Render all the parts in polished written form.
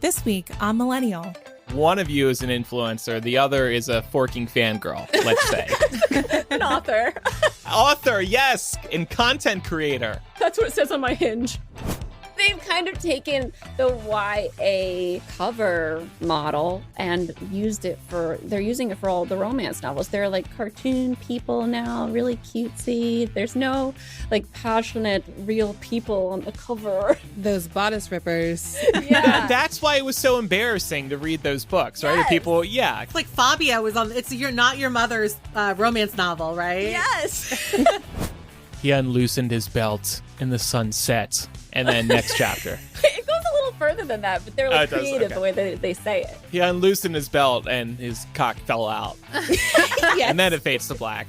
This week on Millennial. One of you is an influencer, the other is a forking fangirl, let's say. An author. Author, yes, and content creator. That's what it says on my Hinge. They've kind of taken the YA cover model and they're using it for all the romance novels. They're like cartoon people now, really cutesy. There's no like passionate, real people on the cover. Those bodice rippers. Yeah. That's why it was so embarrassing to read those books, right? Yes. People, yeah. It's like Fabia was on, it's You're Not Your Mother's romance novel, right? Yes. He unloosened his belt and the sun set. And then next chapter. It goes a little further than that, but they're like creative the way they say it. He unloosened his belt and his cock fell out. Yes. And then it fades to black.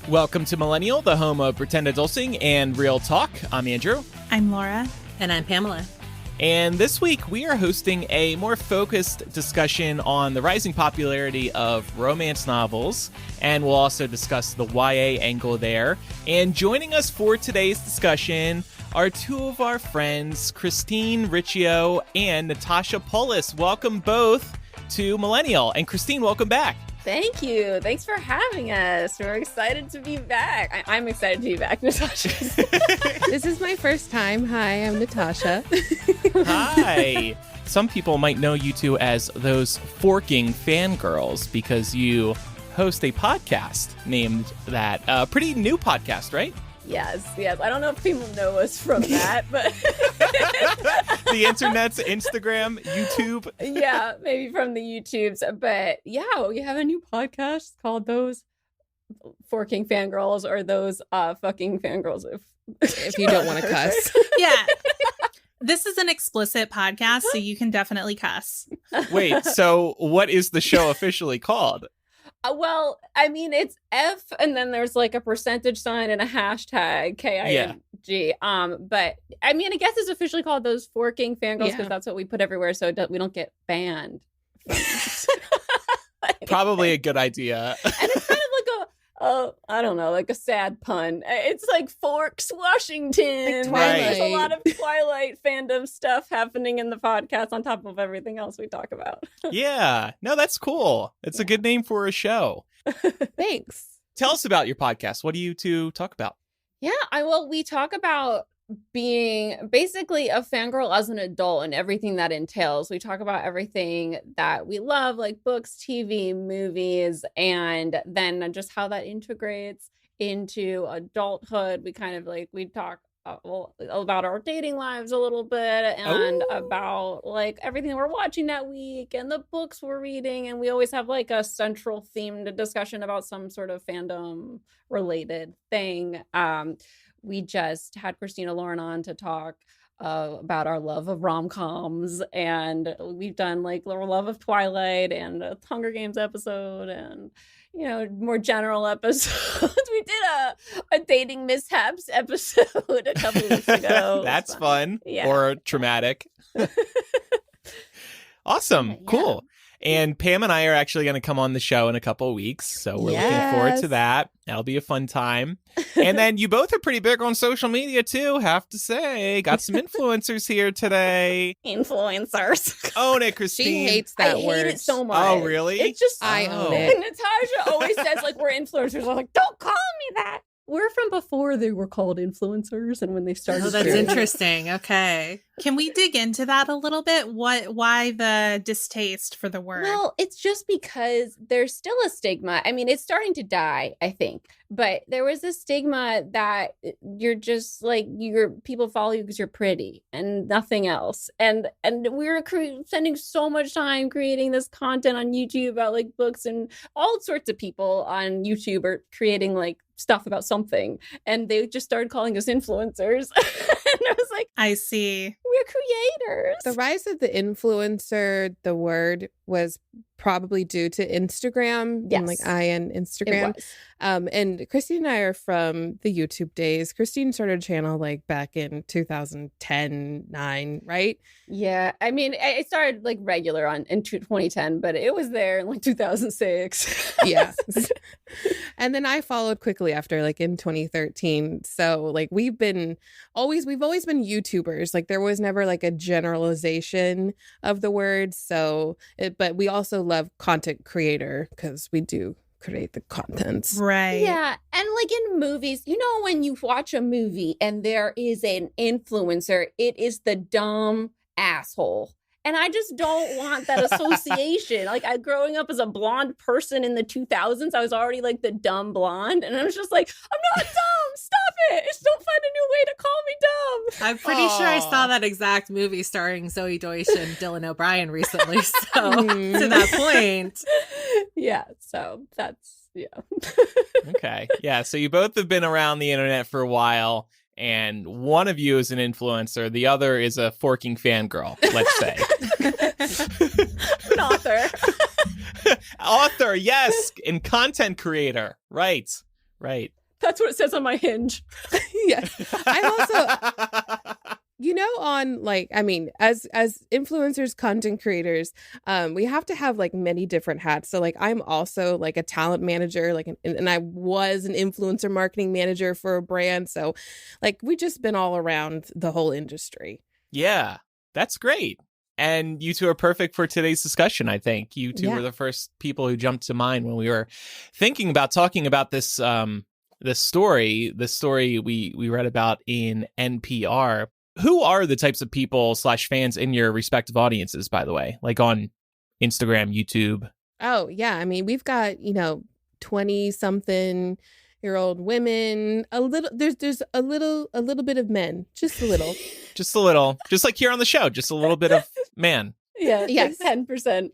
Welcome to Millennial, the home of pretend adulting and real talk. I'm Andrew. I'm Laura. And I'm Pamela. And this week we are hosting a more focused discussion on the rising popularity of romance novels, and we'll also discuss the YA angle there. And joining us for today's discussion are two of our friends, Christine Riccio and Natasha Polis. Welcome both to Millennial. And Christine, welcome back. Thank you. Thanks for having us. We're excited to be back. I'm excited to be back, Natasha. This is my first time. Hi, I'm Natasha. Hi. Some people might know you two as those forking fangirls because you host a podcast named that. Pretty new podcast, right? Yes. I don't know if people know us from that, but The internet's Instagram, YouTube. Yeah, maybe from the YouTubes. But yeah, we have a new podcast called Those Forking Fangirls, or Those Fucking Fangirls, If you don't want to cuss. Yeah. This is an explicit podcast, so you can definitely cuss. Wait, so what is the show officially called? Well, I mean, it's F, and then there's like a percentage sign and a hashtag KING. But I mean, I guess it's officially called Those Forking Fangirls because that's what we put everywhere, so we don't get banned. Probably a good idea. And it's kind of like I don't know, like a sad pun. It's like Forks, Washington. Like Twilight. There's a lot of Twilight fandom stuff happening in the podcast on top of everything else we talk about. Yeah. No, that's cool. It's a good name for a show. Thanks. Tell us about your podcast. What do you two talk about? Yeah, we talk about being basically a fangirl as an adult and everything that entails. We talk about everything that we love, like books, TV, movies, and then just how that integrates into adulthood. We kind of we talk about our dating lives a little bit and about like everything we're watching that week and the books we're reading. And we always have like a central themed discussion about some sort of fandom related thing. We just had Christina Lauren on to talk about our love of rom-coms, and we've done like our love of Twilight and a Hunger Games episode and, more general episodes. We did a dating mishaps episode a couple weeks ago. That's fun. Yeah. Or traumatic. Awesome. Yeah. Cool. And Pam and I are actually going to come on the show in a couple of weeks. So we're looking forward to that. That'll be a fun time. And then you both are pretty big on social media too, have to say. Got some influencers here today. Influencers. Own it, Christine. She hates that I word. hate it so much. Oh, really? It's just I own And it. Natasha always says like we're influencers. I'm like, don't call me that. We're from before they were called influencers, and when they started. Oh, that's doing it. interesting. Okay. Can we dig into that a little bit? Why the distaste for the word? Well, it's just because there's still a stigma. I mean, it's starting to die, I think. But there was a stigma that you're just like, people follow you because you're pretty and nothing else. And we were spending so much time creating this content on YouTube about like books, and all sorts of people on YouTube are creating like stuff about something. And they just started calling us influencers. And I was like, I see. we we're creators. The rise of the influencer, the word, was probably due to Instagram. Yes. And like and It Instagram. was. And Christine and I are from the YouTube days. Christine started a channel like back in 2010, 9, right? Yeah, I mean, it started like regular in 2010, but it was there in like 2006. Yeah. And then I followed quickly after, like in 2013. So like we've always been YouTubers. Like there was never like a generalization of the word. But we also love content creator because we do create the content. Right. Yeah, and like in movies, when you watch a movie and there is an influencer, it is the dumb asshole. And I just don't want that association. Like growing up as a blonde person in the 2000s, I was already like the dumb blonde. And I was just like, I'm not dumb. Stop it. Just don't find a new way to call me dumb. I'm pretty sure I saw that exact movie starring Zoe Deutsch and Dylan O'Brien recently. So to that point. Yeah, so that's, yeah. Okay. Yeah. So you both have been around the internet for a while, and one of you is an influencer. The other is a forking fangirl, let's say. An author. Author, yes. And content creator. Right. That's what it says on my Hinge. Yes. I'm also, on like, I mean, as influencers, content creators, we have to have like many different hats. So like I'm also like a talent manager, like and I was an influencer marketing manager for a brand. So like we just been all around the whole industry. Yeah, that's great. And you two are perfect for today's discussion, I think. You two were the first people who jumped to mind when we were thinking about talking about this this story we read about in NPR. Who are the types of people / fans in your respective audiences, by the way, like on Instagram, YouTube? Oh, yeah. I mean, we've got, 20-something-year-old women, there's a little bit of men, just a little. Just a little. Just like here on the show, just a little bit of man. Yeah, yes. 10%.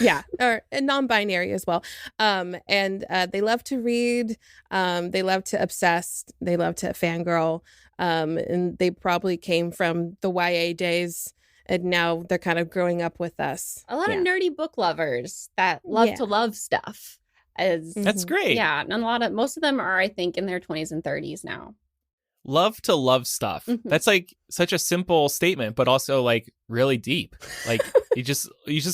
Yeah, or non-binary as well. And they love to read. They love to obsess. They love to fangirl. And they probably came from the YA days, and now they're kind of growing up with us. A lot of nerdy book lovers that love to love stuff. That's great. Yeah, and most of them are, I think, in their 20s and 30s now. Love to love stuff. Mm-hmm. That's like such a simple statement, but also like really deep. Like you just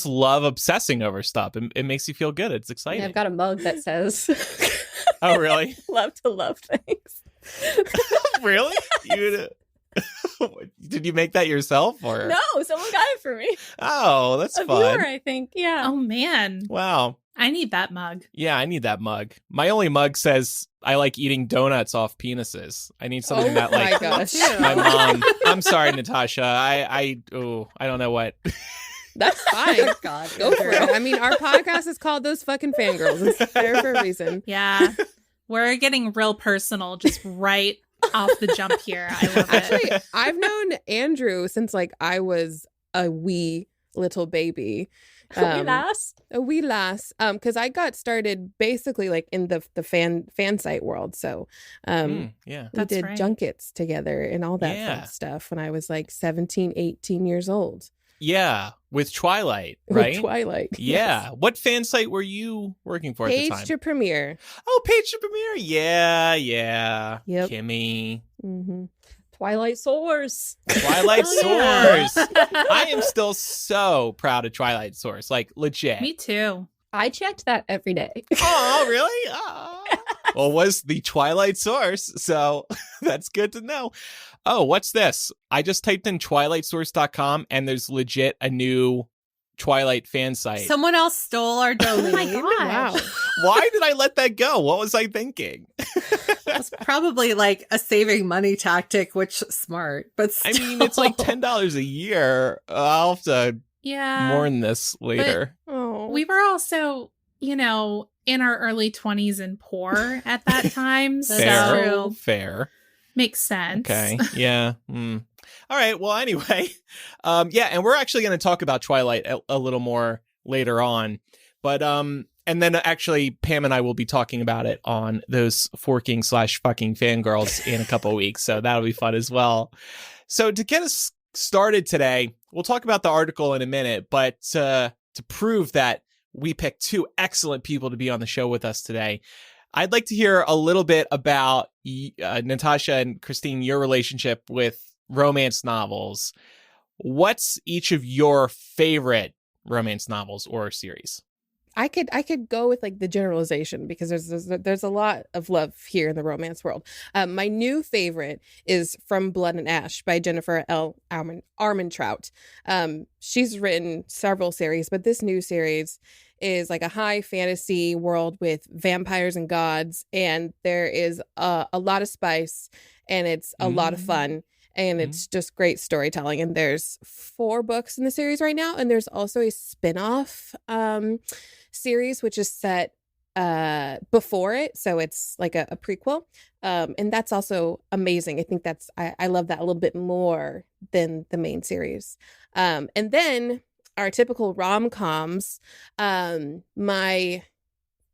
love obsessing over stuff. It makes you feel good. It's exciting. Yeah, I've got a mug that says, "Oh, really? Love to love things." Really? Did you make that yourself, or No, someone got it for me. Oh, that's A fun. viewer, I think. Yeah. Oh, man. Wow. I need that mug. Yeah, I need that mug. My only mug says I like eating donuts off penises. I need something that like my gosh. my mom. I'm sorry, Natasha. I don't know what. That's fine. God, Go for it. I mean, our podcast is called Those Fucking Fangirls. It's there for a reason. Yeah. We're getting real personal just right off the jump here. I love it. Actually, I've known Andrew since like I was a wee little baby. A wee lass. Because I got started basically like in the fan site world. So Yeah. we That's did right. junkets together and all that fun stuff when I was like 17, 18 years old. Yeah, with Twilight, right? With Twilight. Yeah. Yes. What fan site were you working for at the Page time? to Premiere. Oh, Page to Premiere. Yeah. Yep. Kimmy. Mm-hmm. Twilight Source. Twilight Oh, yeah. Source. I am still so proud of Twilight Source. Like, legit. Me too. I checked that every day. Oh, really? Oh. Well, was the Twilight Source, so that's good to know. Oh, what's this? I just typed in twilightsource.com and there's legit a new Twilight fan site. Someone else stole our domain. Oh my gosh. Wow. Why did I let that go? What was I thinking? It's probably like a saving money tactic, which smart, but I still. mean, it's like $10 a year. I'll have to Yeah. mourn this later. Oh. We were also, in our early 20s and poor at that time. That's Fair. true. Fair. Makes sense. Okay. Yeah. All right. Well, anyway, yeah, and we're actually going to talk about Twilight a little more later on, but and then actually Pam and I will be talking about it on those forking / fucking fangirls in a couple of weeks, so that'll be fun as well. So to get us started today, we'll talk about the article in a minute, but to prove that we picked two excellent people to be on the show with us today, I'd like to hear a little bit about Natasha and Christine, your relationship with romance novels. What's each of your favorite romance novels or series? I could go with like the generalization because there's a lot of love here in the romance world. My new favorite is From Blood and Ash by Jennifer L. Armentrout. She's written several series, but this new series is like a high fantasy world with vampires and gods, and there is a lot of spice, and it's a lot of fun. And it's just great storytelling. And there's 4 books in the series right now. And there's also a spin-off series, which is set before it. So it's like a prequel. And that's also amazing. I think I love that a little bit more than the main series. And then our typical rom-coms, my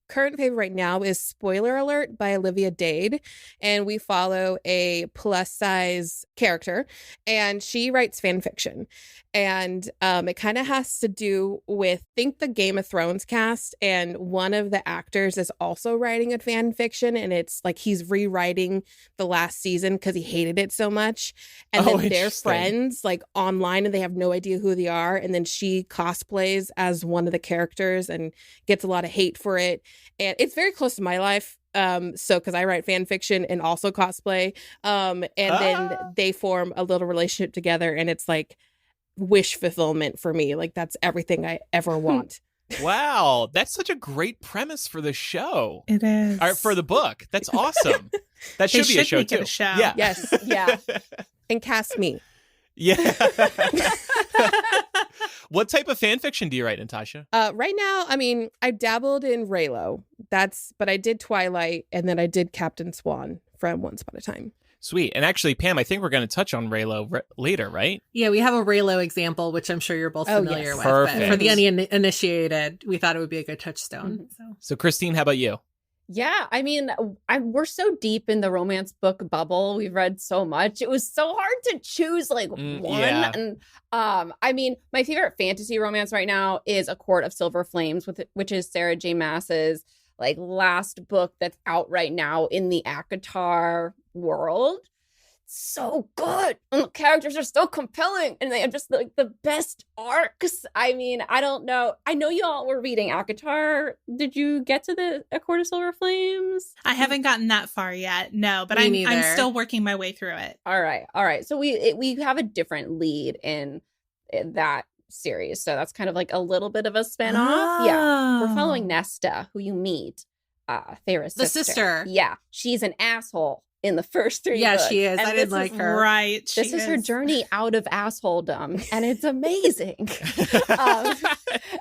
current favorite right now is Spoiler Alert by Olivia Dade, and we follow a plus size character, and she writes fan fiction, and it kind of has to do with, think the Game of Thrones cast, and one of the actors is also writing a fan fiction, and it's like he's rewriting the last season because he hated it so much, and then they're friends like online and they have no idea who they are, and then she cosplays as one of the characters and gets a lot of hate for it. And it's very close to my life. So because I write fan fiction and also cosplay. And then they form a little relationship together, and it's like wish fulfillment for me. Like that's everything I ever want. Wow, that's such a great premise for the show. It is. Or for the book. That's awesome. That should be a show make too. It a show. Yeah. Yes. Yeah. And cast me. Yeah. What type of fan fiction do you write, Natasha? Right now, I mean, I dabbled in Raylo. But I did Twilight, and then I did Captain Swan from Once Upon a Time. Sweet. And actually, Pam, I think we're going to touch on Raylo later, right? Yeah, we have a Raylo example, which I'm sure you're both familiar with. Perfect. But for the uninitiated, we thought it would be a good touchstone. So Christine, how about you? Yeah, I mean, we're so deep in the romance book bubble. We've read so much. It was so hard to choose like one. Yeah. And I mean, my favorite fantasy romance right now is A Court of Silver Flames, which is Sarah J. Maas's like last book that's out right now in the ACOTAR world. So good, and the characters are so compelling, and they have just like the best arcs. I mean, I don't know. I know you all were reading ACOTAR. Did you get to the A Court of Silver Flames? I haven't gotten that far yet. No, but I'm still working my way through it. All right. So we have a different lead in that series, so that's kind of like a little bit of a spinoff. Yeah, we're following Nesta, who you meet, Thera's sister. Yeah, she's an asshole in the first 3 Yeah, books. she is. And I didn't like her. Right. This is her journey out of assholedom, and it's amazing.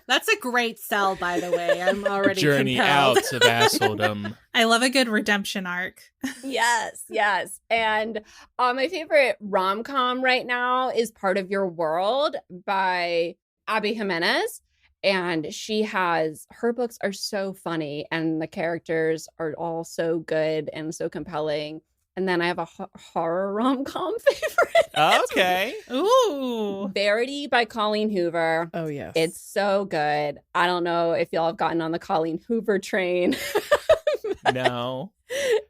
That's a great sell, by the way. I'm already Journey compelled. out of assholedom. I love a good redemption arc. Yes. And my favorite rom-com right now is Part of Your World by Abby Jimenez. And her books are so funny, and the characters are all so good and so compelling. And then I have a horror rom-com favorite. Okay. Ooh. Verity by Colleen Hoover. Oh, yes. It's so good. I don't know if y'all have gotten on the Colleen Hoover train. No.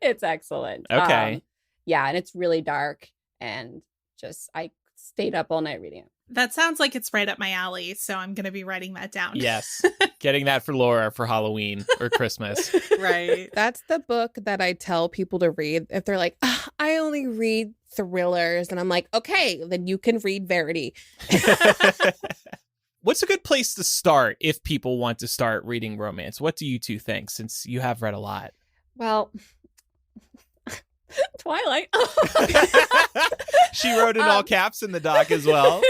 It's excellent. Okay. Yeah, and it's really dark, and I stayed up all night reading it. That sounds like it's right up my alley, so I'm going to be writing that down. Yes. Getting that for Laura for Halloween or Christmas. Right. That's the book that I tell people to read if they're like, I only read thrillers. And I'm like, okay, then you can read Verity. What's a good place to start if people want to start reading romance? What do you two think, since you have read a lot? Well, Twilight. She wrote in all caps in the doc as well.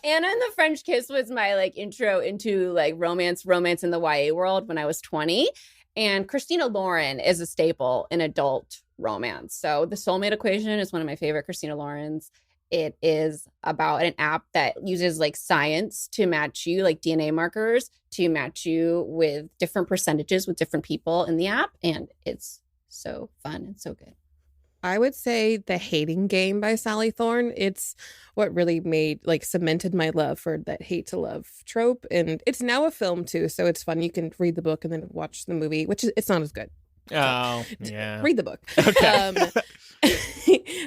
Anna and the French Kiss was my like intro into like romance in the YA world when I was 20. And Christina Lauren is a staple in adult romance. So The Soulmate Equation is one of my favorite Christina Laurens. It is about an app that uses like science to match you, like DNA markers, to match you with different percentages with different people in the app. And it's so fun and so good. I would say The Hating Game by Sally Thorne. It's what really cemented my love for that hate to love trope. And it's now a film too. So it's fun. You can read the book and then watch the movie, it's not as good. Oh, yeah. Read the book. Okay.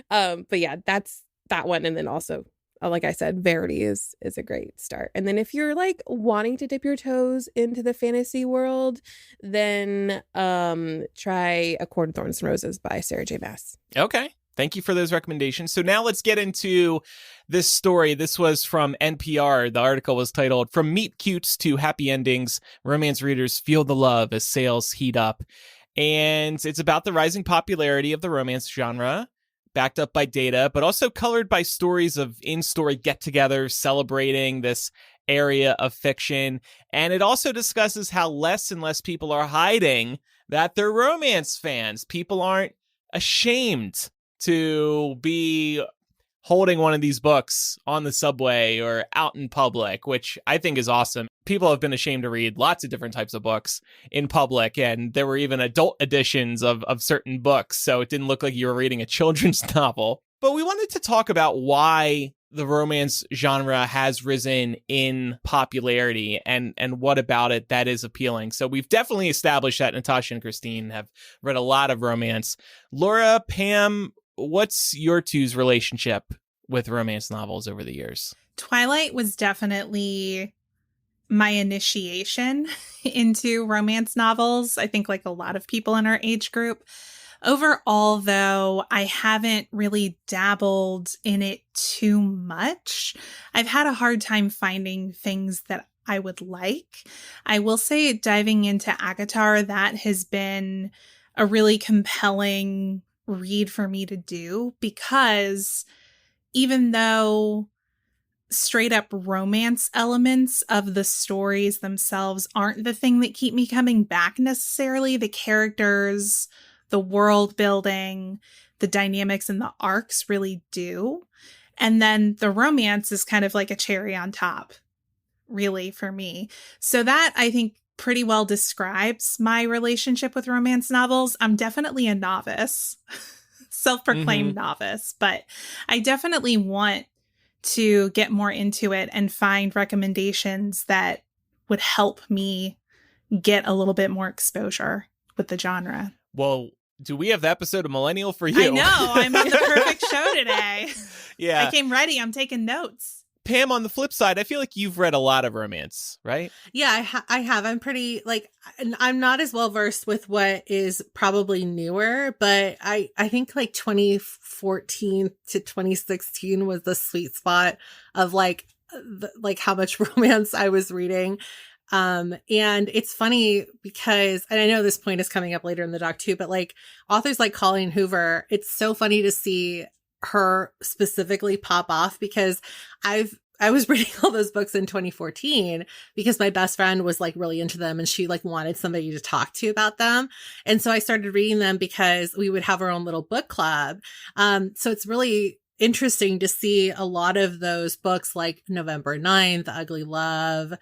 But yeah, that's that one. And then also, like I said, Verity is a great start. And then if you're like wanting to dip your toes into the fantasy world, then try A Court of Thorns and Roses by Sarah J. Maas. Okay. Thank you for those recommendations. So now let's get into this story. This was from NPR. The article was titled From Meet Cutes to Happy Endings, Romance Readers Feel the Love as Sales Heat Up. And it's about the rising popularity of the romance genre, backed up by data, but also colored by stories of in-story get-togethers celebrating this area of fiction. And it also discusses how less and less people are hiding that they're romance fans. People aren't ashamed to be holding one of these books on the subway or out in public, which I think is awesome. People have been ashamed to read lots of different types of books in public, and there were even adult editions of certain books, so it didn't look like you were reading a children's novel. But we wanted to talk about why the romance genre has risen in popularity and what about it that is appealing. So we've definitely established that Natasha and Christine have read a lot of romance. Laura, Pam, what's your two's relationship with romance novels over the years? Twilight was definitely my initiation into romance novels. I think like a lot of people in our age group. Overall, though, I haven't really dabbled in it too much. I've had a hard time finding things that I would like. I will say diving into ACOTAR, that has been a really compelling read for me to do, because even though straight up romance elements of the stories themselves aren't the thing that keep me coming back necessarily, the characters, the world building, the dynamics and the arcs really do. And then the romance is kind of like a cherry on top, really, for me. So that, I think, pretty well describes my relationship with romance novels. I'm definitely a novice, self-proclaimed novice, but I definitely want to get more into it and find recommendations that would help me get a little bit more exposure with the genre. Well, do we have the episode of Millennial for you? I know. I'm on the perfect show today. Yeah. I came ready. I'm taking notes. Pam, on the flip side, I feel like you've read a lot of romance, right? Yeah, I have. I'm pretty, I'm not as well versed with what is probably newer, but I think 2014 to 2016 was the sweet spot of how much romance I was reading. And it's funny because, and I know this point is coming up later in the doc too, but authors like Colleen Hoover, it's so funny to see her specifically pop off, because I was reading all those books in 2014 because my best friend was really into them, and she wanted somebody to talk to about them. And so I started reading them because we would have our own little book club. So it's really interesting to see a lot of those books like November 9th, The Ugly Love,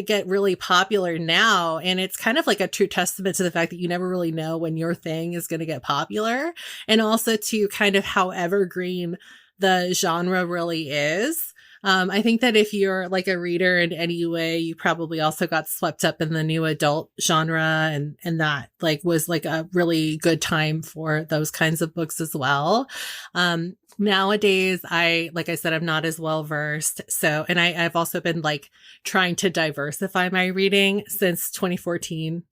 get really popular now. And it's kind of a true testament to the fact that you never really know when your thing is going to get popular, and also to kind of how evergreen the genre really is. I think that if you're a reader in any way, you probably also got swept up in the new adult genre, and that was a really good time for those kinds of books as well. Nowadays, like I said, I'm not as well versed. So, and I've also been trying to diversify my reading since 2014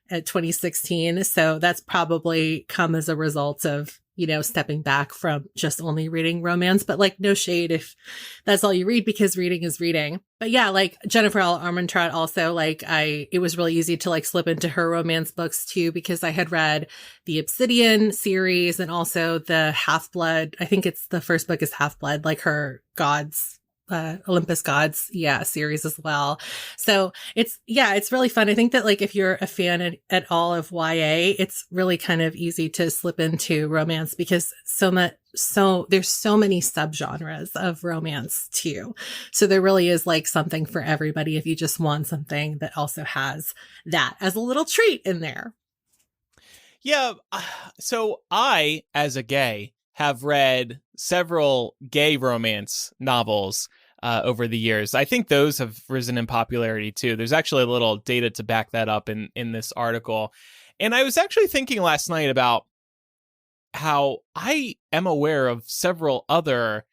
and 2016. So that's probably come as a result of, stepping back from just only reading romance, but no shade if that's all you read, because reading is reading. But yeah, Jennifer L. Armentrout also, it was really easy to slip into her romance books too, because I had read the Obsidian series and also the Half-Blood. I think it's the first book is Half-Blood, her gods, Olympus Gods, series as well. So it's really fun. I think that if you're a fan at all of YA, it's really kind of easy to slip into romance, because there's so many subgenres of romance too. So there really is something for everybody if you just want something that also has that as a little treat in there. Yeah. So I, as a gay, have read several gay romance novels over the years. I think those have risen in popularity too. There's actually a little data to back that up in this article. And I was actually thinking last night about how I am aware of several other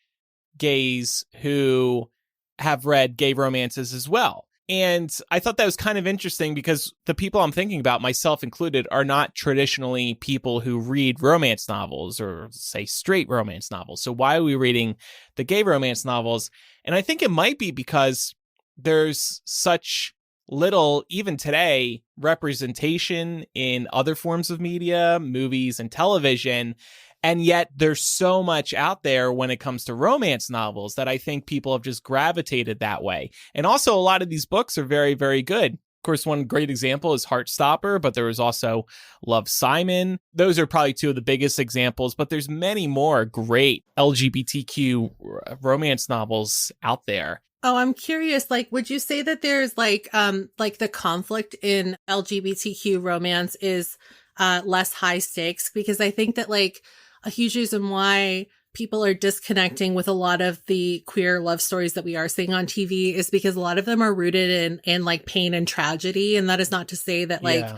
gays who have read gay romances as well. And I thought that was kind of interesting because the people I'm thinking about, myself included, are not traditionally people who read romance novels or, say, straight romance novels. So why are we reading the gay romance novels? And I think it might be because there's such little, even today, representation in other forms of media, movies and television. And yet there's so much out there when it comes to romance novels that I think people have just gravitated that way. And also a lot of these books are very, very good. Of course, one great example is Heartstopper, but there was also Love, Simon. Those are probably two of the biggest examples, but there's many more great LGBTQ romance novels out there. Oh, I'm curious, like, would you say that there's like the conflict in LGBTQ romance is less high stakes? Because I think that like a huge reason why people are disconnecting with a lot of the queer love stories that we are seeing on TV is because a lot of them are rooted in like pain and tragedy. And that is not to say that like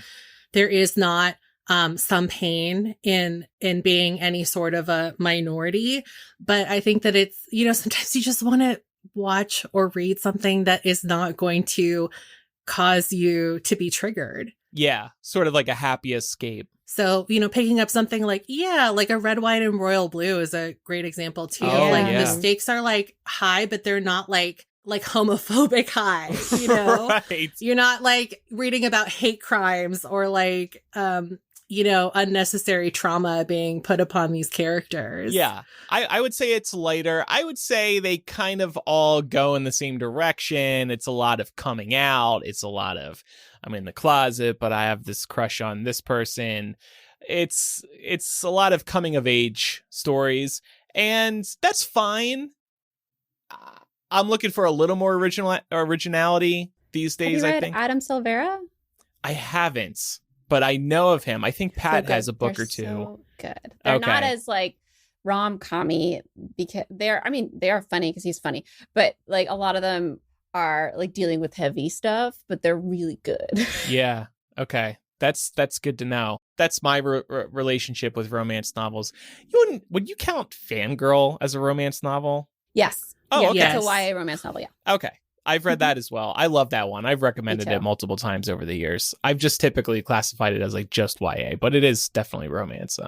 there is not some pain in being any sort of a minority. But I think that it's, you know, sometimes you just want to watch or read something that is not going to cause you to be triggered. Yeah, sort of like a happy escape. So, you know, picking up something like, like a Red, White, and Royal Blue is a great example too. Oh, like yeah. the stakes are like high, but they're not like homophobic high, you know? Right. You're not like reading about hate crimes or like, you know, unnecessary trauma being put upon these characters. Yeah, I would say it's lighter. I would say they kind of all go in the same direction. It's a lot of coming out. It's a lot of, I'm in the closet, but I have this crush on this person. It's a lot of coming of age stories, and that's fine. I'm looking for a little more originality these days. Have you read I think Adam Silvera? I haven't, but I know of him. I think Pat has a book They're or two. So good. They're not as like rom-commy because they are funny because he's funny, but like a lot of them are like dealing with heavy stuff, but they're really good. Yeah. Okay. That's good to know. That's my relationship with romance novels. Would you count Fangirl as a romance novel? Yes. Oh, yeah, okay. It's a YA romance novel. Yeah. Okay. I've read that as well. I love that one. I've recommended Me too. it multiple times over the years. I've just typically classified it as like just YA, but it is definitely romance.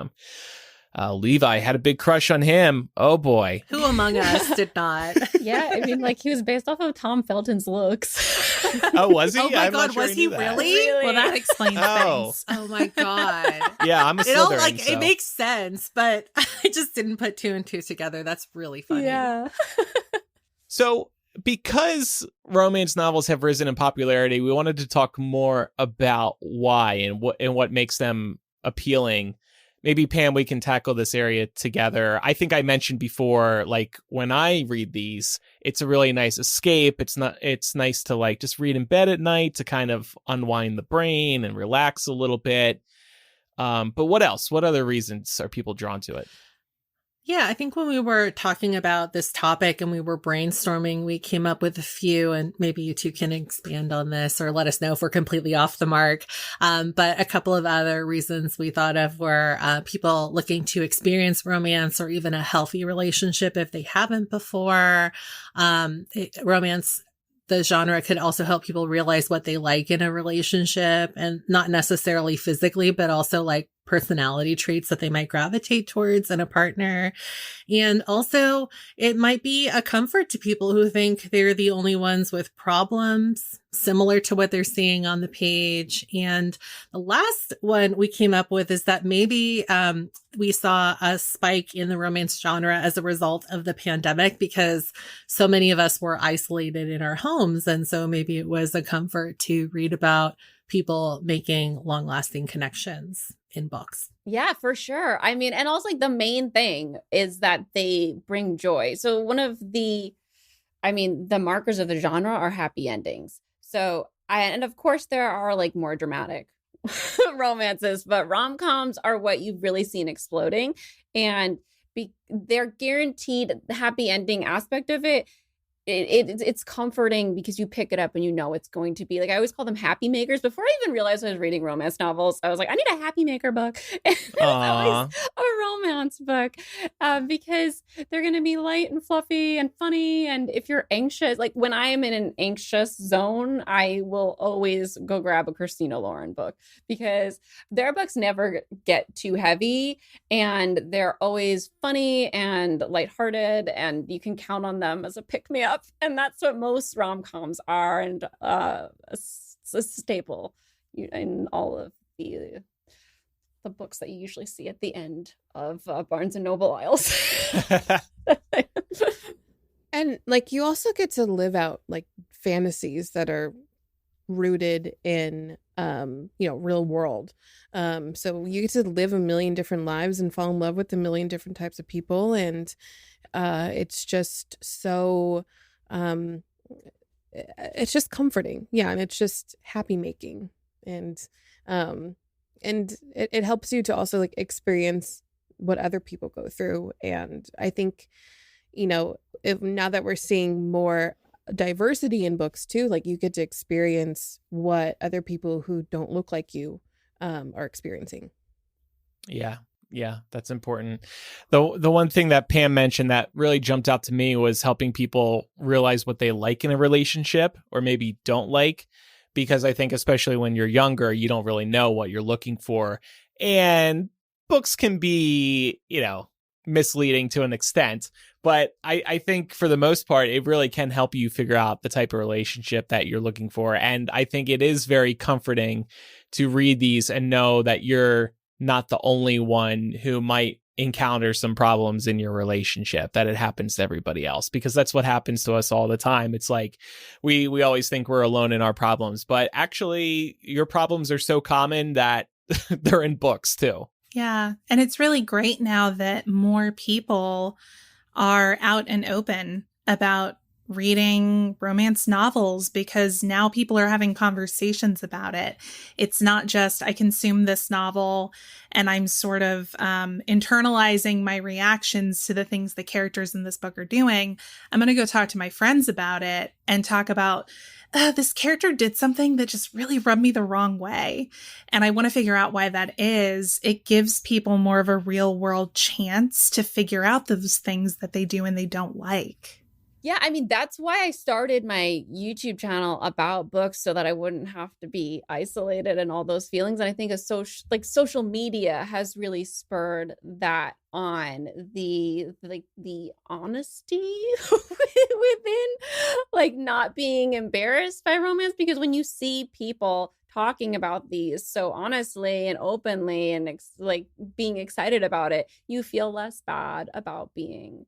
Levi had a big crush on him. Oh boy. Who among us did not? Yeah. I mean, like he was based off of Tom Felton's looks. Oh, was he? Oh my I'm not God, sure was I he knew that. really? Well, that explains Oh. things. Oh my God. Yeah, I'm a It all Slytherin. like so. it makes sense, but I just didn't put two and two together. That's really funny. Yeah. So, because romance novels have risen in popularity, we wanted to talk more about why and what makes them appealing. Maybe, Pam, we can tackle this area together. I think I mentioned before, like when I read these, it's a really nice escape. It's nice to like just read in bed at night to kind of unwind the brain and relax a little bit. But what else? What other reasons are people drawn to it? Yeah, I think when we were talking about this topic and we were brainstorming, we came up with a few, and maybe you two can expand on this or let us know if we're completely off the mark. But a couple of other reasons we thought of were people looking to experience romance or even a healthy relationship if they haven't before. Romance, the genre, could also help people realize what they like in a relationship, and not necessarily physically, but also like personality traits that they might gravitate towards in a partner. And also it might be a comfort to people who think they're the only ones with problems similar to what they're seeing on the page. And the last one we came up with is that maybe we saw a spike in the romance genre as a result of the pandemic because so many of us were isolated in our homes. And so maybe it was a comfort to read about people making long-lasting connections in books. Yeah, for sure. I mean, and also like the main thing is that they bring joy. So one of the markers of the genre are happy endings. So and of course there are like more dramatic romances, but rom-coms are what you've really seen exploding, and they're guaranteed the happy ending aspect of it. It's comforting because you pick it up and you know it's going to be like, I always call them happy makers. Before I even realized I was reading romance novels, I was like, I need a happy maker book. And it's always a romance book, because they're going to be light and fluffy and funny. And if you're anxious, like when I am in an anxious zone, I will always go grab a Christina Lauren book, because their books never get too heavy and they're always funny and lighthearted, and you can count on them as a pick-me-up. And that's what most rom-coms are, and a staple in all of the books that you usually see at the end of Barnes and Noble aisles. And like you also get to live out like fantasies that are rooted in real world. So you get to live a million different lives and fall in love with a million different types of people, and it's just so it's just comforting. Yeah, and it's just happy making. And it helps you to also like experience what other people go through. And I think, now that we're seeing more diversity in books too, like you get to experience what other people who don't look like you are experiencing. Yeah, that's important. The one thing that Pam mentioned that really jumped out to me was helping people realize what they like in a relationship or maybe don't like, because I think especially when you're younger, you don't really know what you're looking for. And books can be, misleading to an extent, but I think for the most part, it really can help you figure out the type of relationship that you're looking for. And I think it is very comforting to read these and know that you're not the only one who might encounter some problems in your relationship, that it happens to everybody else, because that's what happens to us all the time. It's like we always think we're alone in our problems, but actually your problems are so common that they're in books too. Yeah. And it's really great now that more people are out and open about reading romance novels, because now people are having conversations about it. It's not just I consume this novel and I'm sort of internalizing my reactions to the things the characters in this book are doing. I'm going to go talk to my friends about it and talk about this character did something that just really rubbed me the wrong way. And I want to figure out why that is. It gives people more of a real world chance to figure out those things that they do and they don't like. Yeah, I mean, that's why I started my YouTube channel about books, so that I wouldn't have to be isolated and all those feelings. And I think social media has really spurred that on, the honesty within, like, not being embarrassed by romance. Because when you see people talking about these so honestly and openly and being excited about it, you feel less bad about being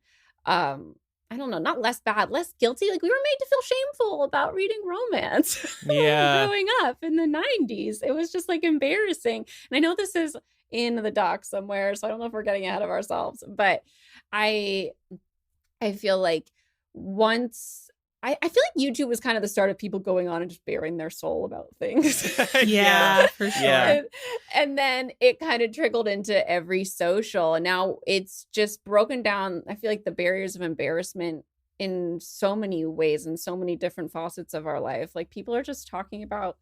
I don't know, not less bad, less guilty. Like, we were made to feel shameful about reading romance growing up in the 90s. It was just like embarrassing. And I know this is in the doc somewhere, so I don't know if we're getting ahead of ourselves, but I feel like I feel like YouTube was kind of the start of people going on and just bearing their soul about things. Yeah, for sure. Yeah. And then it kind of trickled into every social. And now it's just broken down. I feel like the barriers of embarrassment in so many ways and so many different facets of our life. Like, people are just talking about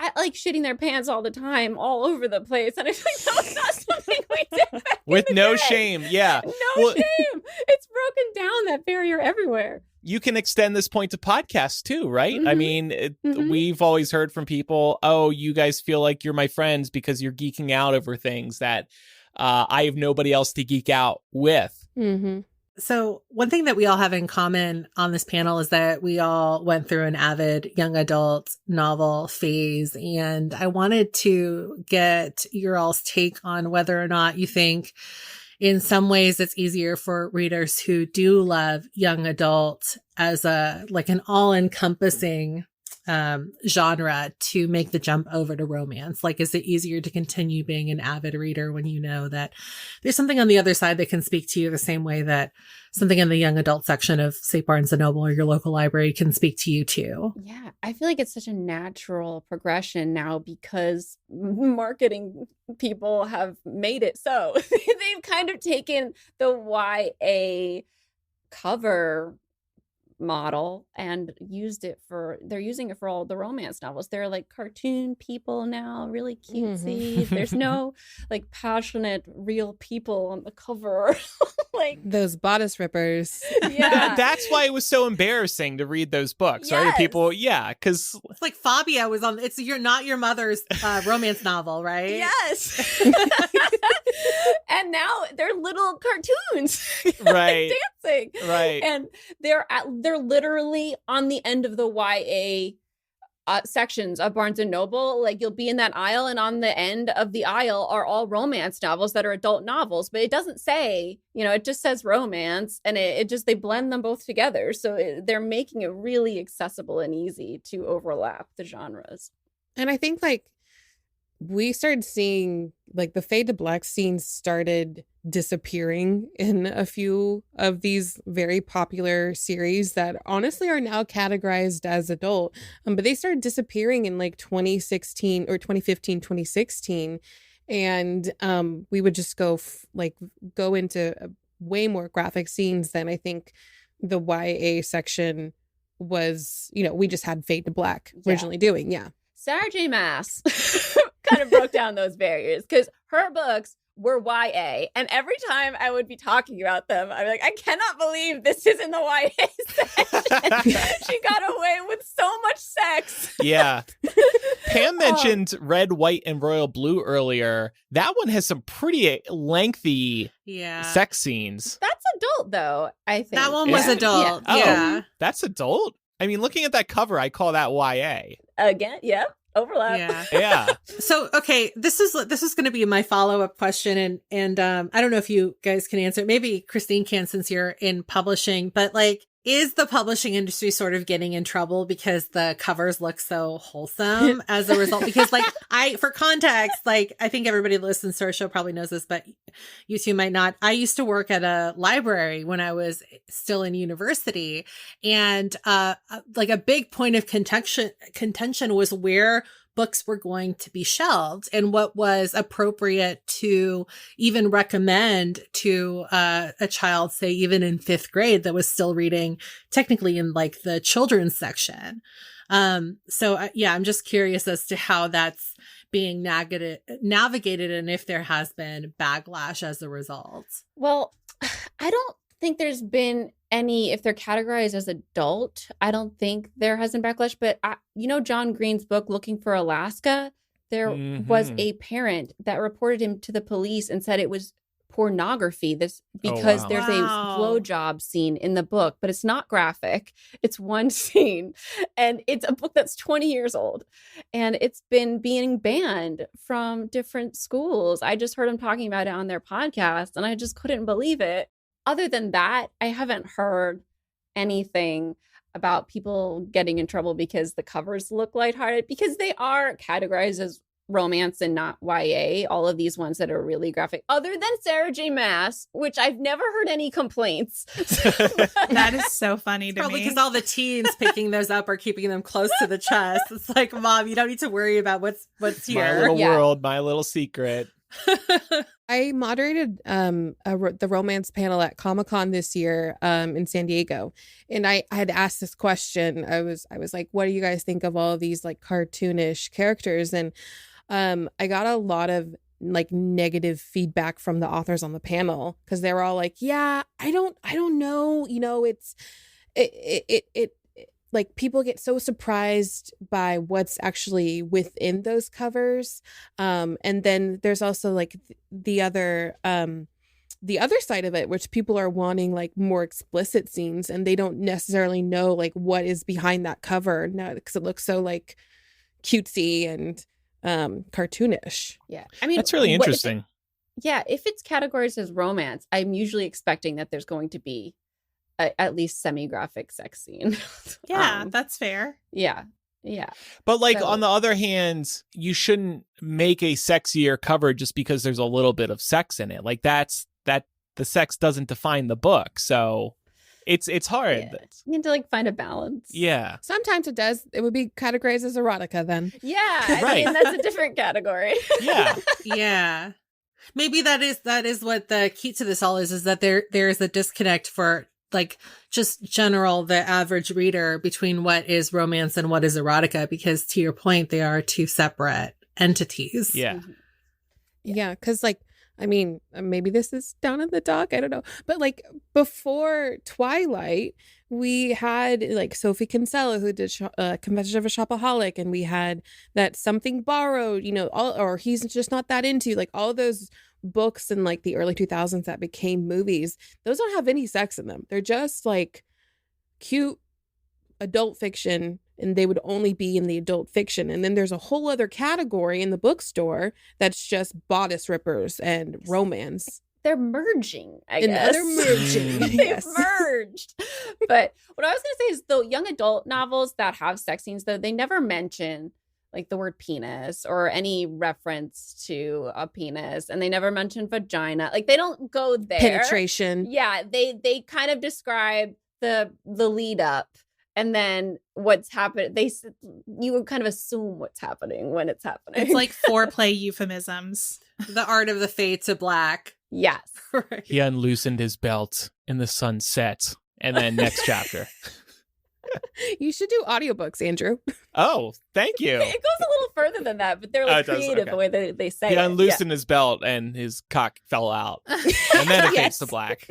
shitting their pants all the time, all over the place. And I feel like that was not something we did back with in the no day. shame. Yeah. No shame. It's broken down, that barrier, everywhere. You can extend this point to podcasts too, right? Mm-hmm. I mean, we've always heard from people, oh, you guys feel like you're my friends because you're geeking out over things that I have nobody else to geek out with. Mm-hmm. So one thing that we all have in common on this panel is that we all went through an avid young adult novel phase. And I wanted to get your all's take on whether or not you think in some ways it's easier for readers who do love young adult as an all-encompassing genre to make the jump over to romance? Like, is it easier to continue being an avid reader when you know that there's something on the other side that can speak to you the same way that something in the young adult section of, say, Barnes & Noble or your local library can speak to you too? Yeah, I feel like it's such a natural progression now because marketing people have made it so. They've kind of taken the YA cover model and they're using it for all the romance novels. They're like cartoon people now, really cutesy. There's no like passionate real people on the cover. Like those bodice rippers. Yeah. That's why it was so embarrassing to read those books, right? Yes. People, because it's like Fabia was on. It's You're Not Your Mother's romance novel, right? Yes. And now they're little cartoons, right, dancing, right, and they're literally on the end of the YA sections of Barnes and Noble. Like you'll be in that aisle, and on the end of the aisle are all romance novels that are adult novels, but it doesn't say, it just says romance, and they blend them both together. So they're making it really accessible and easy to overlap the genres. And I think like we started seeing like the fade to black scenes started disappearing in a few of these very popular series that honestly are now categorized as adult. But they started disappearing in like 2016 or 2015, 2016. And we would just go into way more graphic scenes than I think the YA section was, we just had fade to black originally doing. Yeah. Sarah J. Maas kind of broke down those barriers because her books were YA, and every time I would be talking about them, I'd be like, I cannot believe this is in the YA section. She got away with so much sex. Yeah. Pam mentioned Red, White, and Royal Blue earlier. That one has some pretty lengthy sex scenes. That's adult, though, I think. That one was adult. Yeah. That's adult? I mean, looking at that cover, I call that YA. Again, overlap. Yeah. So, okay, this is going to be my follow-up question, and I don't know if you guys can answer it. Maybe Christine can, since you're in publishing, but like, is the publishing industry sort of getting in trouble because the covers look so wholesome as a result? Because like, for context, like, I think everybody that listens to our show probably knows this, but you two might not. I used to work at a library when I was still in university, and like a big point of contention was where books were going to be shelved and what was appropriate to even recommend to a child, say even in 5th grade, that was still reading technically in like the children's section. So I'm just curious as to how that's being navigated and if there has been backlash as a result. Well, I don't think there's been any, if they're categorized as adult, I don't think there has been backlash, but John Green's book, Looking for Alaska, there was a parent that reported him to the police and said it was pornography there's a blowjob scene in the book, but it's not graphic. It's one scene, and it's a book that's 20 years old, and it's been being banned from different schools. I just heard him talking about it on their podcast, and I just couldn't believe it. Other than that, I haven't heard anything about people getting in trouble because the covers look lighthearted, because they are categorized as romance and not YA, all of these ones that are really graphic, other than Sarah J. Maas, which I've never heard any complaints. That is so funny to me. Probably because all the teens picking those up are keeping them close to the chest. It's like, Mom, you don't need to worry about what's here. My little world, my little secret. I moderated the romance panel at Comic-Con this year in San Diego, and I had asked this question. I was like, what do you guys think of all of these like cartoonish characters? And I got a lot of like negative feedback from the authors on the panel, because they were all like, yeah, I don't know, it like people get so surprised by what's actually within those covers. And then there's also like the other side of it, which people are wanting like more explicit scenes, and they don't necessarily know like what is behind that cover now, because it looks so like cutesy and cartoonish. Yeah. I mean, that's really interesting. If it's categorized as romance, I'm usually expecting that there's going to be at least semi-graphic sex scene. Yeah, that's fair. Yeah. Yeah. But like So- on the other hand, you shouldn't make a sexier cover just because there's a little bit of sex in it. Like that the sex doesn't define the book. So it's hard. Yeah. You need to like find a balance. Yeah. Sometimes it does. It would be categorized as erotica then. Yeah. I Right. mean, that's a different category. Yeah. Yeah. Maybe that is what the key to this all is that there is a disconnect for like just general the average reader between what is romance and what is erotica, because to your point, they are two separate entities. Yeah. Yeah, because like, I mean, maybe this is down in the dock. I don't know. But like before Twilight, we had like Sophie Kinsella who did Confessions of a Shopaholic, and we had that Something Borrowed, or He's Just Not That Into, like all those books in like the early 2000s that became movies. Those don't have any sex in them. They're just like cute adult fiction, and they would only be in the adult fiction. And then there's a whole other category in the bookstore that's just bodice rippers and romance. They're merging, I guess. They're merging. They've Yes. merged. But what I was going to say is, though, young adult novels that have sex scenes, though, they never mention like the word penis or any reference to a penis, and they never mention vagina. Like they don't go there. Penetration. Yeah, they kind of describe the lead up, and then what's happened. You would kind of assume what's happening when it's happening. It's like foreplay euphemisms. The art of the fade to black. yes. Right. He unloosened his belt and the sun set. And then next chapter. You should do audiobooks, Andrew. Oh, thank you. It goes a little further than that, but they're Oh, like it does, creative okay. the way they say He it. unloosened his belt and his cock fell out. And then it fades to black.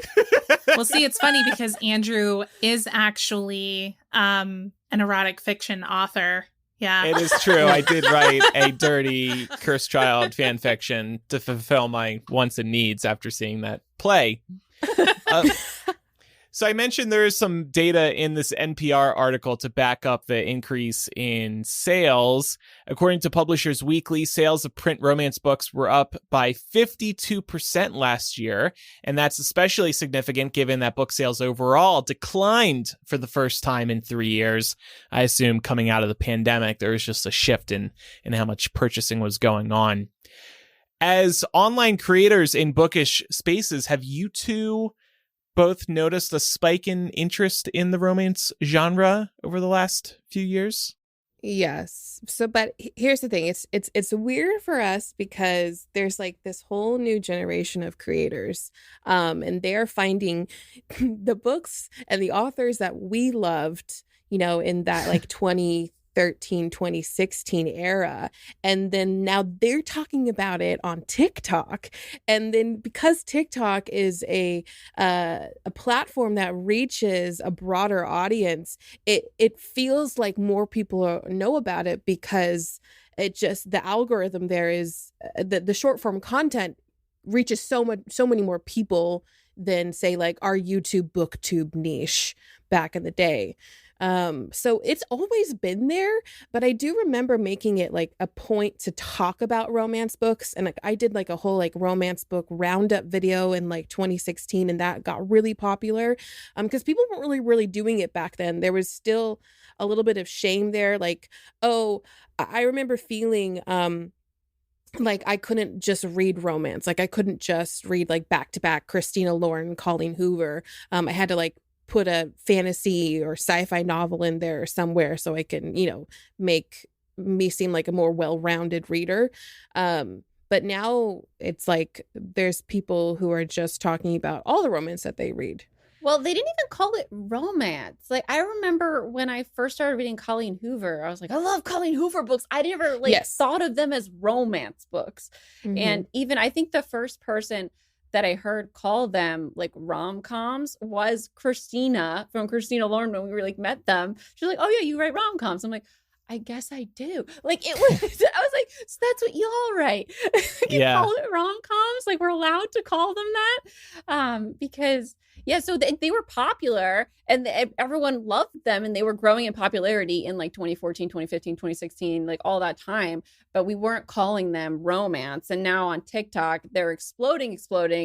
Well, see, it's funny because Andrew is actually an erotic fiction author. Yeah. It is true. I did write a dirty cursed child fan fiction to fulfill my wants and needs after seeing that play. So I mentioned there is some data in this NPR article to back up the increase in sales. According to Publishers Weekly, sales of print romance books were up by 52% last year. And that's especially significant given that book sales overall declined for the first time in 3 years. I assume coming out of the pandemic, there was just a shift in how much purchasing was going on. As online creators in bookish spaces, have you two both noticed a spike in interest in the romance genre over the last few years? Yes. So, but here's the thing. It's weird for us because there's like this whole new generation of creators, and they're finding the books and the authors that we loved, in that like 2013, 2016 era. And then now they're talking about it on TikTok. And then because TikTok is a platform that reaches a broader audience, it feels like more people know about it because the algorithm there is the short form content reaches so many more people than say like our YouTube booktube niche back in the day. So it's always been there, but I do remember making it like a point to talk about romance books. And like I did like a whole like romance book roundup video in like 2016, and that got really popular. Because people weren't really doing it back then. There was still a little bit of shame there. Like, oh, I remember feeling, like I couldn't just read romance. Like I couldn't just read like back to back Christina Lauren, Colleen Hoover. I had to like put a fantasy or sci-fi novel in there somewhere so I can, make me seem like a more well-rounded reader. But now it's like there's people who are just talking about all the romance that they read. Well, they didn't even call it romance. Like I remember when I first started reading Colleen Hoover, I was like, I love Colleen Hoover books. I never thought of them as romance books. Mm-hmm. And even I think the first person that I heard call them like rom-coms was Christina from Christina Lauren when we like met them. She's like, oh yeah, you write rom-coms. I'm like, I guess I do. Like it was, I was like, so that's what y'all write. You call it rom-coms? Like we're allowed to call them that? Because so they were popular and everyone loved them and they were growing in popularity in like 2014, 2015, 2016, like all that time. But we weren't calling them romance. And now on TikTok, they're exploding.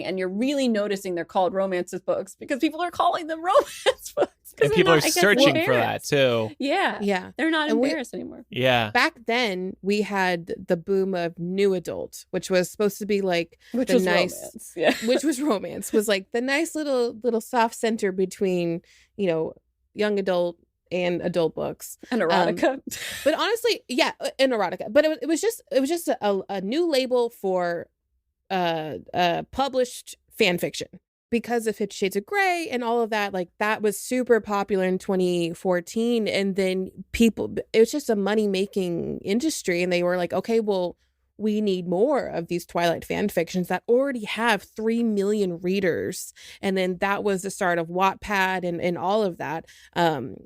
And you're really noticing they're called romance books because people are calling them romance books. And people not, are I guess, searching for that embarrassed. too. Yeah. Yeah. They're not And embarrassed anymore. Yeah. back then we had the boom of new adult, which was supposed to be like Which the was nice romance. Yeah. which was romance, was like the nice little soft center between, young adult and adult books. And erotica. But honestly, yeah, and erotica. But it was just a new label for published fan fiction. Because of 50 Shades of Grey and all of that, like that was super popular in 2014. And then it was just a money-making industry. And they were like, okay, well, we need more of these Twilight fan fictions that already have 3 million readers. And then that was the start of Wattpad and all of that.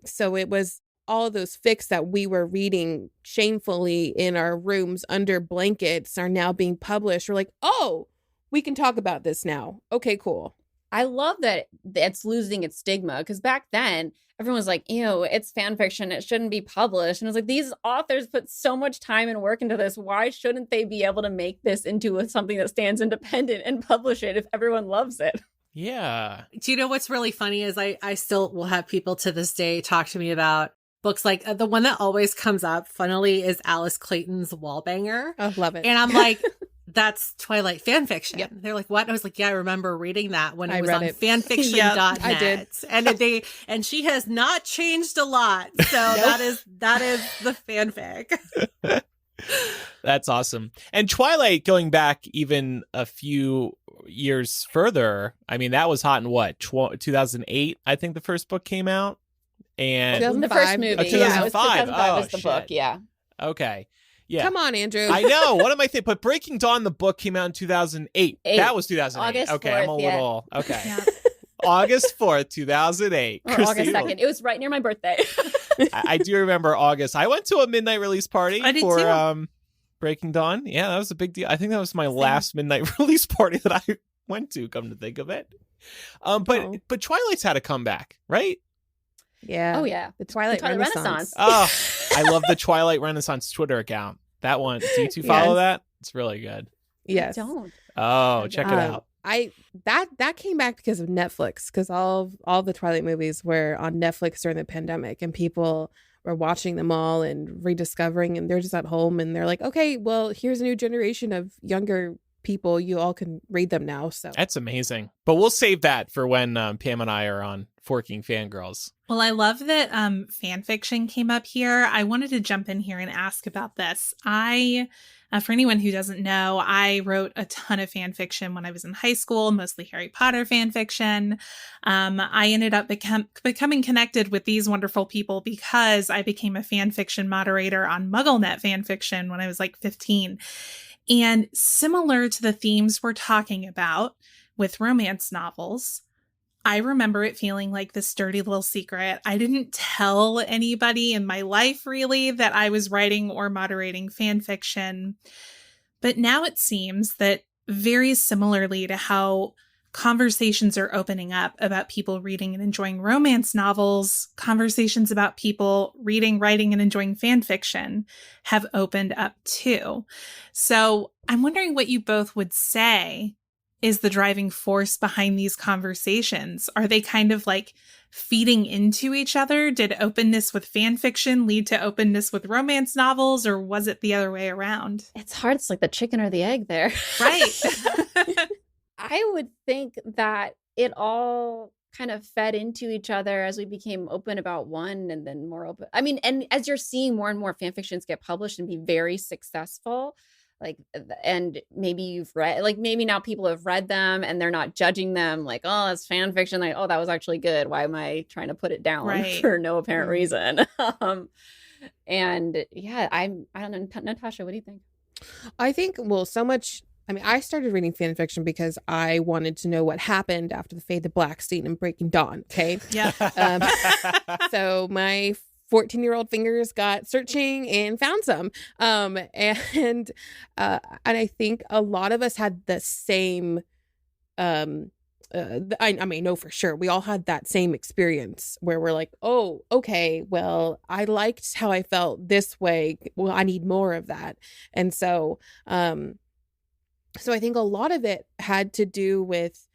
So it was all of those fics that we were reading shamefully in our rooms under blankets are now being published. We're like, oh, we can talk about this now. Okay, cool. I love that it's losing its stigma, because back then everyone was like, ew, it's fan fiction, it shouldn't be published. And I was like, these authors put so much time and work into this. Why shouldn't they be able to make this into something that stands independent and publish it if everyone loves it? Yeah. Do you know what's really funny is I still will have people to this day talk to me about books like the one that always comes up, funnily, is Alice Clayton's Wallbanger. I love it. And I'm like, that's Twilight fan fiction. Yep. They're like, what? And I was like, yeah, I remember reading that when I it was read on it. fanfiction.net. I did. And she has not changed a lot. So that is the fanfic. That's awesome. And Twilight, going back even a few years further, I mean, that was hot in what, 2008, I think the first book came out. And The first movie. Oh, 2005. Yeah, it was 2005 Oh, was the book. shit. Yeah. okay. Yeah. Come on, Andrew. I know. What am I thinking? But Breaking Dawn, the book, came out in 2008. That was 2008. August okay, 4th, I'm a little. Okay. Yeah. August 4th, 2008. Or Christy, August 2nd. It was right near my birthday. I do remember August. I went to a midnight release party I did for too. Breaking Dawn. Yeah, that was a big deal. I think that was my last midnight release party that I went to, come to think of it. But Twilight's had a comeback, right? Yeah. Oh, yeah. The Twilight Renaissance. Oh, I love the Twilight Renaissance Twitter account. That one. Do you two follow that? It's really good. Yes. Don't. Oh, check it out. That came back because of Netflix, because all the Twilight movies were on Netflix during the pandemic, and people were watching them all and rediscovering, and they're just at home and they're like, okay, well, here's a new generation of younger people. You all can read them now. So That's amazing. But we'll save that for when Pam and I are on Forking Fangirls. Well, I love that fan fiction came up here. I wanted to jump in here and ask about this. For anyone who doesn't know, I wrote a ton of fan fiction when I was in high school, mostly Harry Potter fan fiction. I ended up becoming connected with these wonderful people because I became a fan fiction moderator on MuggleNet fan fiction when I was like 15. And similar to the themes we're talking about with romance novels, I remember it feeling like this dirty little secret. I didn't tell anybody in my life really that I was writing or moderating fan fiction. But now it seems that very similarly to how conversations are opening up about people reading and enjoying romance novels, conversations about people reading, writing, and enjoying fan fiction have opened up too. So I'm wondering what you both would say is the driving force behind these conversations. Are they kind of like feeding into each other? Did openness with fan fiction lead to openness with romance novels, or was it the other way around? It's hard. It's like the chicken or the egg there. Right. I would think that it all kind of fed into each other as we became open about one and then more open. I mean, and as you're seeing more and more fan fictions get published and be very successful, like, and maybe you've read, like, maybe now people have read them and they're not judging them like, oh, that's fan fiction. Like, oh, that was actually good. Why am I trying to put it down for no apparent reason? And yeah, I don't know. Natasha, what do you think? I think, well, so much. I mean, I started reading fan fiction because I wanted to know what happened after the Fade to Black scene in Breaking Dawn. Okay. Yeah. So my 14-year-old fingers got searching and found some. And I think a lot of us had the same, I mean, no, for sure. We all had that same experience where we're like, oh, okay, well, I liked how I felt this way. Well, I need more of that. And so I think a lot of it had to do with,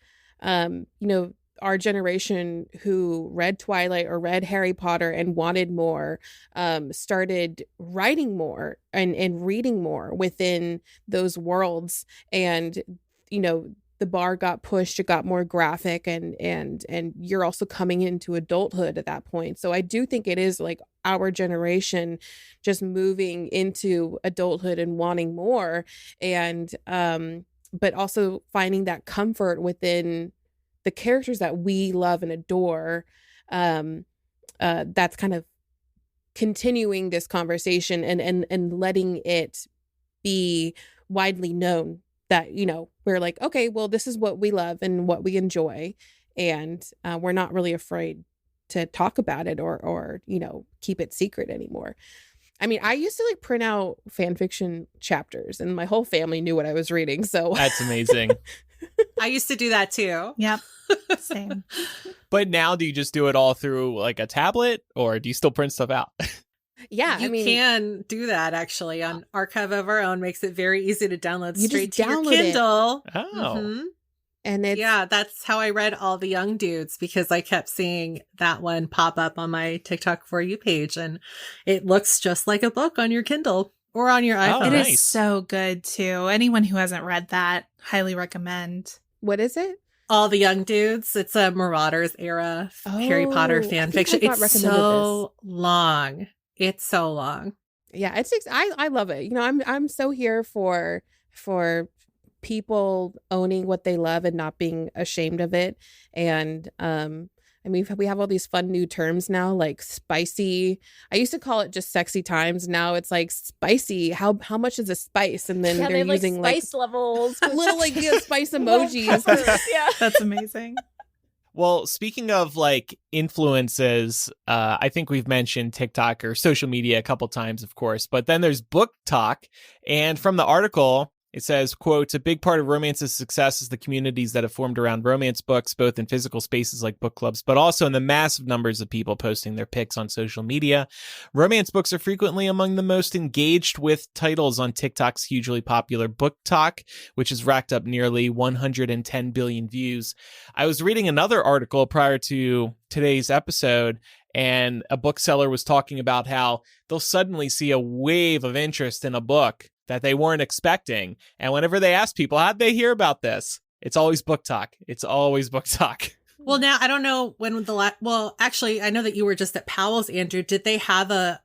our generation who read Twilight or read Harry Potter and wanted more, started writing more and reading more within those worlds. And, you know, the bar got pushed, it got more graphic, and you're also coming into adulthood at that point. So I do think it is like our generation just moving into adulthood and wanting more, and but also finding that comfort within the characters that we love and adore. That's kind of continuing this conversation and letting it be widely known that, you know, we're like, okay, well, this is what we love and what we enjoy. And we're not really afraid to talk about it or, you know, keep it secret anymore. I mean, I used to like print out fan fiction chapters and my whole family knew what I was reading. So That's amazing. I used to do that too. Yep. Same. But now do you just do it all through like a tablet, or do you still print stuff out? yeah, You I mean, can do that actually on Archive of Our Own. Makes it very easy to download You straight just to your download it. Kindle. Oh. Mhm. and it's Yeah, that's how I read All the Young Dudes, because I kept seeing that one pop up on my TikTok For You page, and it looks just like a book on your Kindle or on your iPhone. It nice. is so good too. Anyone who hasn't read that, highly recommend. what is it? All the Young Dudes. It's a Marauders era Harry Potter Oh, I fan think I fiction. got It's recommended so long. It's so long. Yeah, I love it. You know, I'm so here for people owning what they love and not being ashamed of it. And I mean, we have all these fun new terms now, like spicy. I used to call it just sexy times. Now it's like spicy. How much is a spice? And then Yeah, they're they have like using spice levels. little like spice Little emojis. peppers, yeah. That's amazing. Well, speaking of like influences, I think we've mentioned TikTok or social media a couple times, of course, but then there's book talk. And from the article, it says, quote, "A big part of romance's success is the communities that have formed around romance books, both in physical spaces like book clubs, but also in the massive numbers of people posting their pics on social media. Romance books are frequently among the most engaged with titles on TikTok's hugely popular Book Talk, which has racked up nearly 110 billion views." I was reading another article prior to today's episode, and a bookseller was talking about how they'll suddenly see a wave of interest in a book that they weren't expecting. And whenever they ask people, how'd they hear about this? It's always Book Talk. It's always Book Talk. Well, now I don't know when well, actually, I know that you were just at Powell's, Andrew. Did they have a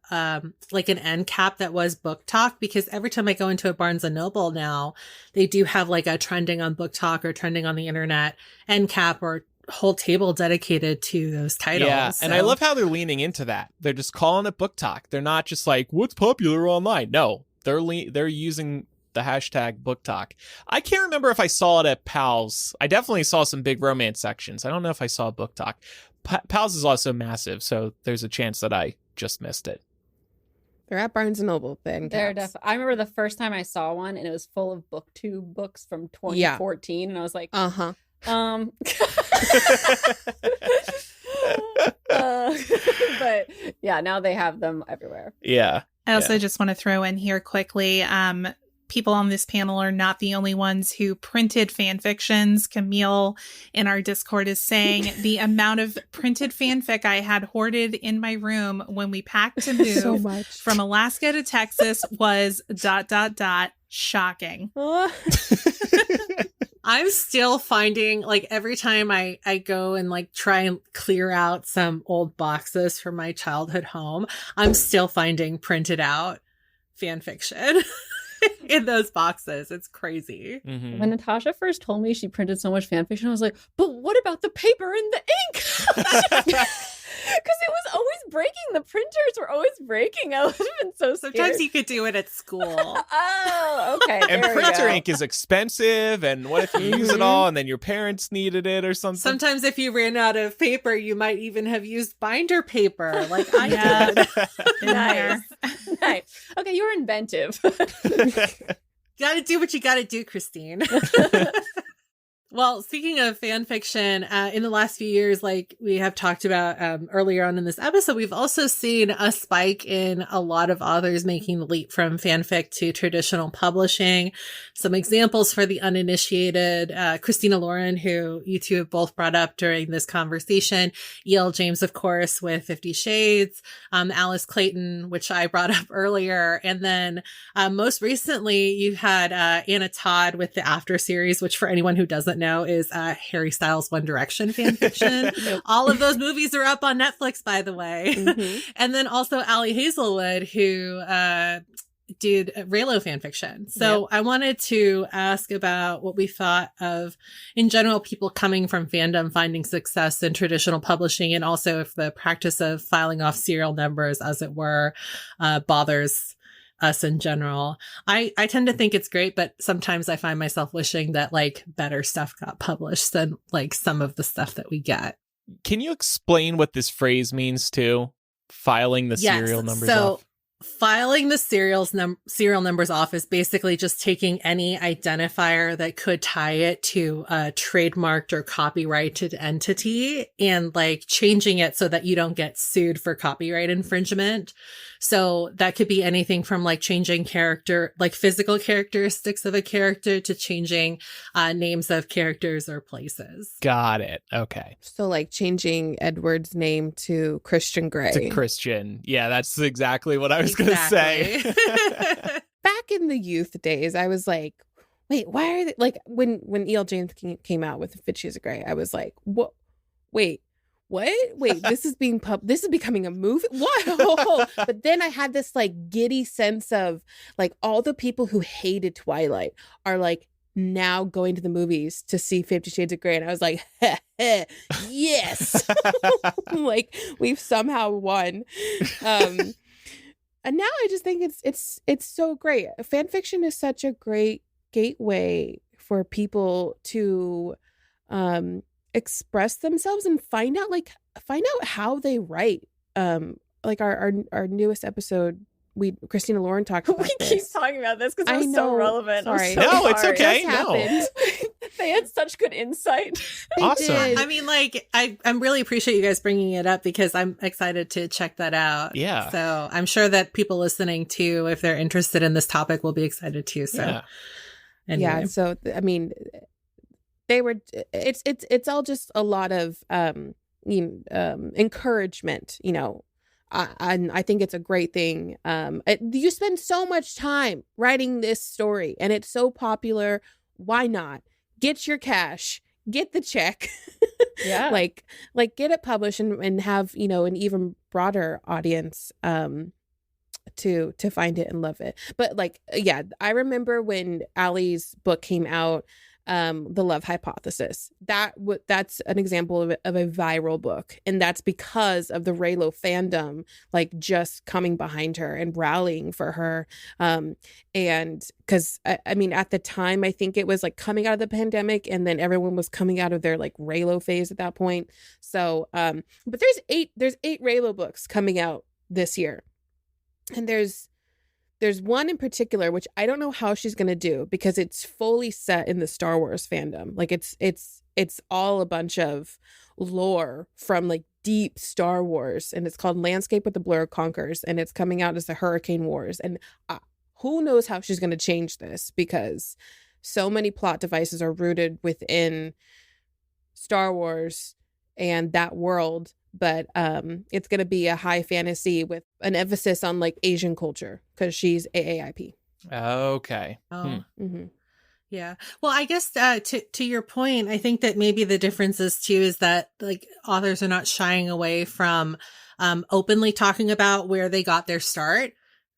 like an end cap that was Book Talk? Because every time I go into a Barnes and Noble now, they do have like a trending on Book Talk or trending on the internet end cap or whole table dedicated to those titles. Yeah, and I love how they're leaning into that. They're just calling it Book Talk. They're not just like, what's popular online? No, they're using the hashtag Book Talk. I can't remember if I saw it at Pals. I definitely saw some big romance sections. I don't know if I saw Book Talk. Pals is also massive, so there's a chance that I just missed it. They're at Barnes and Noble then. I remember the first time I saw one, and it was full of BookTube books from 2014, and I was like, but yeah, now they have them everywhere. Yeah. I also just want to throw in here quickly, people on this panel are not the only ones who printed fan fictions. Camille in our Discord is saying the amount of printed fanfic I had hoarded in my room when we packed to move So much. from Alaska to Texas was ... shocking. I'm still finding, like, every time I go and like try and clear out some old boxes from my childhood home, I'm still finding printed out fan fiction in those boxes. It's crazy. Mm-hmm. When Natasha first told me she printed so much fan fiction, I was like, but what about the paper and the ink? Because it was always breaking. The printers were always breaking. I would have been so scared. Sometimes you could do it at school. Oh, okay. And there we printer go. ink is expensive, and what if you use it all and then your parents needed it or something? Sometimes if you ran out of paper, you might even have used binder paper like I Yeah. did. In there. Nice. Okay, you're inventive. Gotta do what you gotta do, Christine. Well, speaking of fan fiction, in the last few years, like we have talked about earlier on in this episode, we've also seen a spike in a lot of authors making the leap from fanfic to traditional publishing. Some examples for the uninitiated, Christina Lauren, who you two have both brought up during this conversation, E.L. James, of course, with 50 Shades, Alice Clayton, which I brought up earlier. And then most recently, you had Anna Todd with the After series, which for anyone who doesn't know is Harry Styles' One Direction fan fiction. All of those movies are up on Netflix, by the way. Mm-hmm. And then also Ali Hazelwood, who did Raylo fan fiction. So I wanted to ask about what we thought of, in general, people coming from fandom finding success in traditional publishing, and also if the practice of filing off serial numbers, as it were, bothers us in general. I tend to think it's great, but sometimes I find myself wishing that like better stuff got published than like some of the stuff that we get. Can you explain what this phrase means too? Filing the serial numbers off? Filing the serial numbers off is basically just taking any identifier that could tie it to a trademarked or copyrighted entity and like changing it so that you don't get sued for copyright infringement. So that could be anything from like changing like physical characteristics of a character to changing names of characters or places. Got it. Okay. So like changing Edward's name to Christian Grey. To Christian. Yeah, that's exactly what I was going to say. Back in the youth days, I was like, wait, why are they like when E.L. James came out with 50 Shades of Grey, I was like, what? Wait, this is this is becoming a movie. Whoa. But then I had this like giddy sense of like all the people who hated Twilight are like now going to the movies to see 50 Shades of Grey. And I was like, yes, like we've somehow won. And now I just think it's so great. Fan fiction is such a great gateway for people to express themselves and find out how they write. Like our newest episode, Christina Lauren talked about this. We keep talking about this because it's so relevant. Sorry. No, it's okay. No. They had such good insight. Awesome. Did. I mean, like, I really appreciate you guys bringing it up because I'm excited to check that out. Yeah. So I'm sure that people listening too, if they're interested in this topic, will be excited too. So anyway. Yeah. So I mean, it's all just a lot of encouragement, you know. I think it's a great thing. You spend so much time writing this story and it's so popular. Why not get your cash, get the check, like get it published and have, you know, an even broader audience, to find it and love it. But like, yeah, I remember when Ali's book came out, The Love Hypothesis, that's an example of a viral book, and that's because of the Raylo fandom like just coming behind her and rallying for her, and because I mean at the time I think it was like coming out of the pandemic, and then everyone was coming out of their like Raylo phase at that point. So but there's eight Raylo books coming out this year, and there's one in particular, which I don't know how she's going to do because it's fully set in the Star Wars fandom. Like it's all a bunch of lore from like deep Star Wars, and it's called Landscape with the Blur Conquers, and it's coming out as the Hurricane Wars. And who knows how she's going to change this because so many plot devices are rooted within Star Wars and that world. But it's going to be a high fantasy with an emphasis on like Asian culture because she's AAIP. Okay. Oh. Mm-hmm. Yeah. Well, I guess to your point, I think that maybe the difference is too is that like authors are not shying away from openly talking about where they got their start.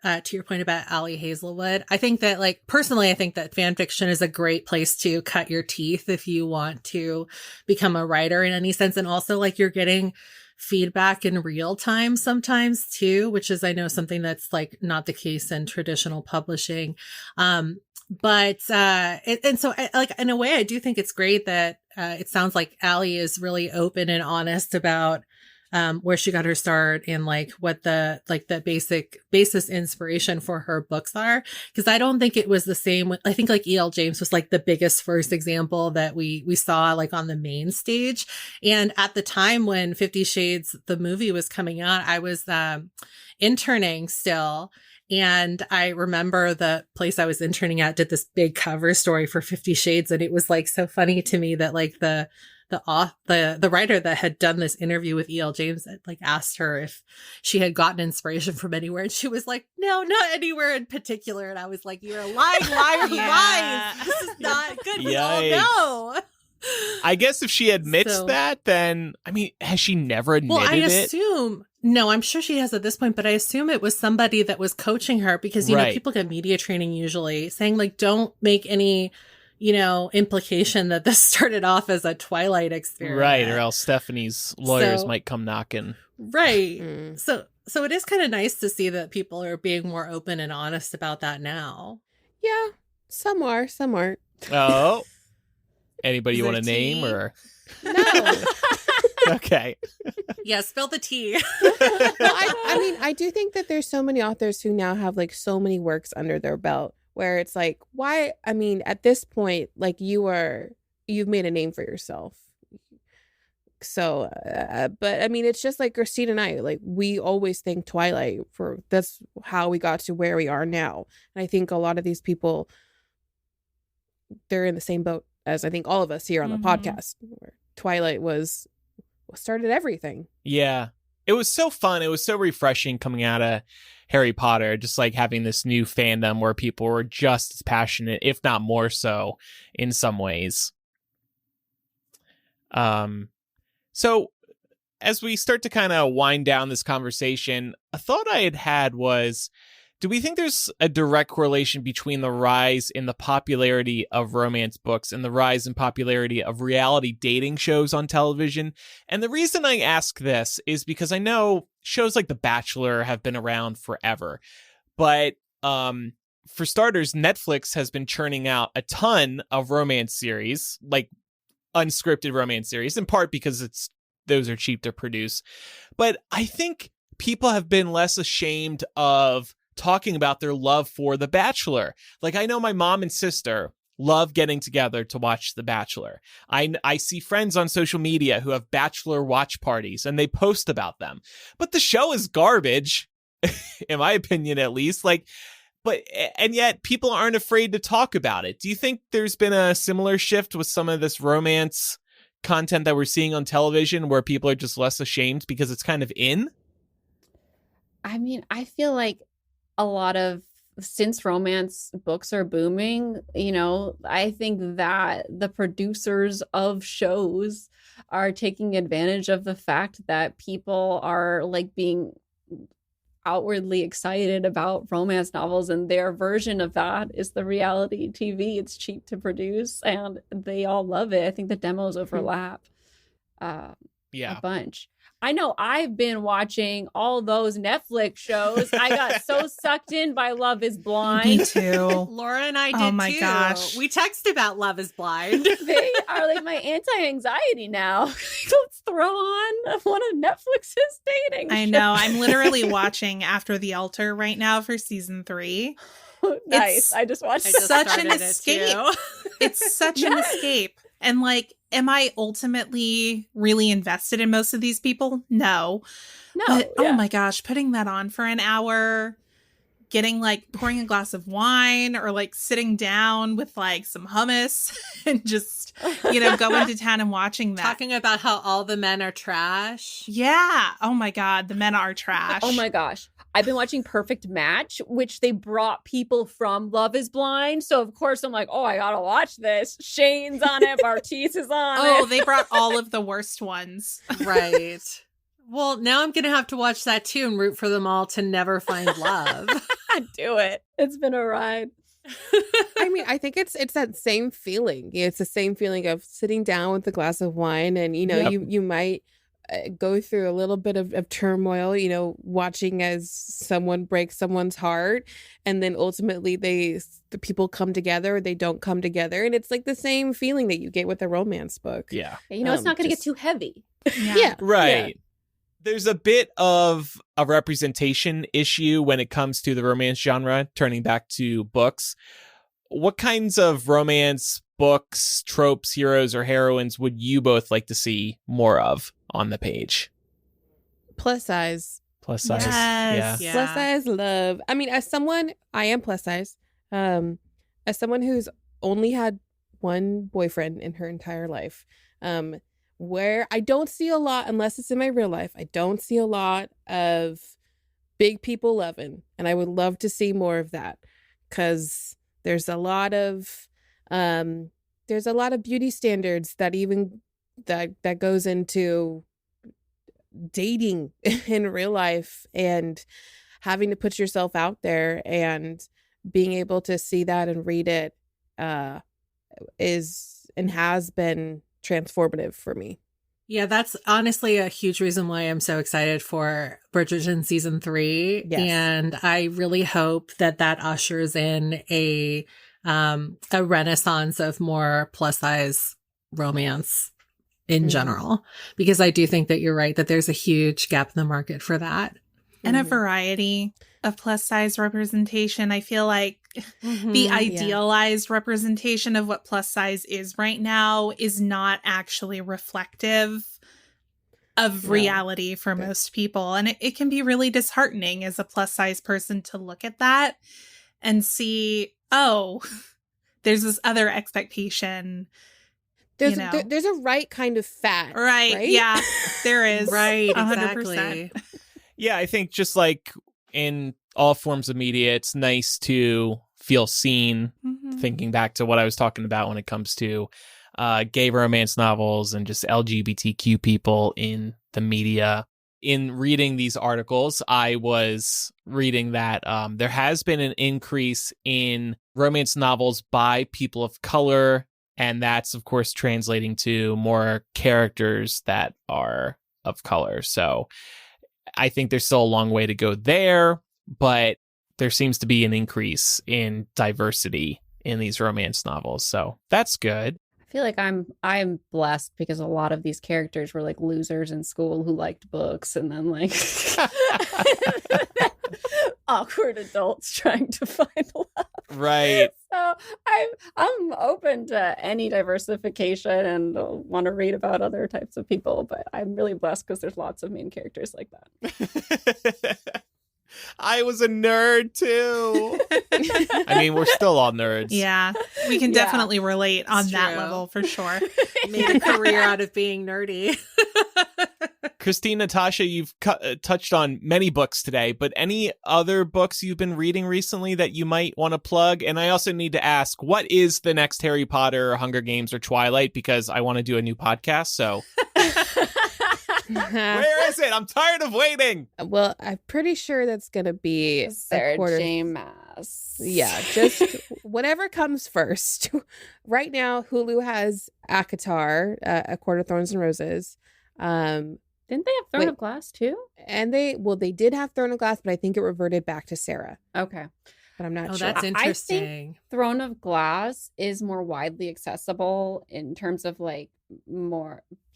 To your point about Ali Hazelwood, I think that like personally, I think that fan fiction is a great place to cut your teeth if you want to become a writer in any sense. And also like you're getting feedback in real time sometimes too, which is, I know, something that's like not the case in traditional publishing. And so like in a way, I do think it's great that it sounds like Ali is really open and honest about where she got her start and like what the basic basis inspiration for her books are. Because I don't think it was the same. I think like E.L. James was like the biggest first example that we saw like on the main stage. And at the time when 50 Shades, the movie, was coming out, I was interning still. And I remember the place I was interning at did this big cover story for 50 Shades. And it was like so funny to me that like the writer that had done this interview with E.L. James had like asked her if she had gotten inspiration from anywhere. And she was like, no, not anywhere in particular. And I was like, you're a lying liar who lies. This is not good. We all know. I guess if she admits that, then, I mean, has she never admitted it? Well, I assume, no, I'm sure she has at this point, but I assume it was somebody that was coaching her because, you know, people get media training usually saying like, don't make any, you know, implication that this started off as a Twilight experiment. Right. Or else Stephanie's lawyers might come knocking. Right. So it is kind of nice to see that people are being more open and honest about that now. Yeah. Some are, some aren't. Oh. Anybody you want to name or? No. Okay. Yeah, spill the tea. Well, I mean, I do think that there's so many authors who now have like so many works under their belt where it's like, why? I mean, at this point, like you've made a name for yourself. So, but I mean, it's just like Christine and I, like we always thank Twilight that's how we got to where we are now. And I think a lot of these people, they're in the same boat as I think all of us here on the podcast, where Twilight was what started everything. Yeah. It was so fun. It was so refreshing coming out of Harry Potter, just like having this new fandom where people were just as passionate, if not more so, in some ways. So as we start to kind of wind down this conversation, a thought I had was, do we think there's a direct correlation between the rise in the popularity of romance books and the rise in popularity of reality dating shows on television? And the reason I ask this is because I know shows like The Bachelor have been around forever. But for starters, Netflix has been churning out a ton of romance series, like unscripted romance series, in part because those are cheap to produce. But I think people have been less ashamed of talking about their love for The Bachelor. Like, I know my mom and sister love getting together to watch The Bachelor. I see friends on social media who have Bachelor watch parties and they post about them. But the show is garbage, in my opinion, at least. And yet people aren't afraid to talk about it. Do you think there's been a similar shift with some of this romance content that we're seeing on television where people are just less ashamed because it's kind of in? I mean, I feel like since romance books are booming, you know, I think that the producers of shows are taking advantage of the fact that people are like being outwardly excited about romance novels, and their version of that is the reality TV. It's cheap to produce and they all love it. I think the demos overlap a bunch. I know I've been watching all those Netflix shows. I got so sucked in by Love is Blind. Me too. Laura and I did Oh my too. gosh. We text about Love is Blind. They are like my anti-anxiety now. Let's throw on one of Netflix's dating shows. I know. I'm literally watching After the Altar right now for season 3. Nice. I just watched such an escape. It's such an escape. And like, am I ultimately really invested in most of these people? No. But, oh my gosh, putting that on for an hour, pouring a glass of wine or like sitting down with like some hummus and just, going to town and watching that. Talking about how all the men are trash. Yeah. Oh my God. The men are trash. Oh my gosh. I've been watching Perfect Match, which they brought people from Love is Blind. So, of course, I'm like, oh, I got to watch this. Shane's on it. Bartiz is on it. Oh, they brought all of the worst ones. Right. Well, now I'm going to have to watch that too and root for them all to never find love. Do it. It's been a ride. I mean, I think it's that same feeling. It's the same feeling of sitting down with a glass of wine and, you might go through a little bit of turmoil, watching as someone breaks someone's heart, and then ultimately the people come together or they don't come together, and it's like the same feeling that you get with a romance book. Yeah. It's not going to get too heavy. Yeah. Right. There's a bit of a representation issue when it comes to the romance genre, turning back to books. What kinds of romance books, tropes, heroes, or heroines would you both like to see more of on the page? Plus size. Plus size. Yes. Yeah. Plus size love. I mean, as someone, I am plus size. As someone who's only had one boyfriend in her entire life, where I don't see a lot, unless it's in my real life, I don't see a lot of big people loving, and I would love to see more of that, because there's a lot of beauty standards that even that goes into dating in real life, and having to put yourself out there, and being able to see that and read it is and has been transformative for me. Yeah, that's honestly a huge reason why I'm so excited for Bridgerton season 3. Yes. And I really hope that ushers in a renaissance of more plus size romance in general, because I do think that you're right, that there's a huge gap in the market for that. And a variety of plus size representation. I feel like the idealized representation of what plus size is right now is not actually reflective of reality for most people. And it can be really disheartening as a plus size person to look at that and see, oh, there's this other expectation. There's a right kind of fat. Right? Yeah, there is. Right, 100%. exactly. Yeah, I think just like in all forms of media, it's nice to feel seen. Thinking back to what I was talking about when it comes to gay romance novels and just LGBTQ people in the media. In reading these articles, I was reading that there has been an increase in romance novels by people of color, and that's, of course, translating to more characters that are of color. So I think there's still a long way to go there, but there seems to be an increase in diversity in these romance novels. So that's good. I feel like I'm blessed because a lot of these characters were like losers in school who liked books, and then like awkward adults trying to find love. Right. So I'm open to any diversification and want to read about other types of people, but I'm really blessed because there's lots of main characters like that. I was a nerd too. I mean, we're still all nerds. Yeah, we can definitely relate on that level for sure. Made a career out of being nerdy. Christine, Natasha, you've touched on many books today, but any other books you've been reading recently that you might want to plug? And I also need to ask, what is the next Harry Potter, or Hunger Games, or Twilight? Because I want to do a new podcast, so... Where is it? I'm tired of waiting. Well, I'm pretty sure that's going to be Sarah J. Maas. Yeah, just whatever comes first. Right now, Hulu has ACOTAR, A Court of Thorns and Roses. Didn't they have Throne of Glass too? And they did have Throne of Glass, but I think it reverted back to Sarah. Okay. But I'm not sure. That's interesting. I think Throne of Glass is more widely accessible in terms of like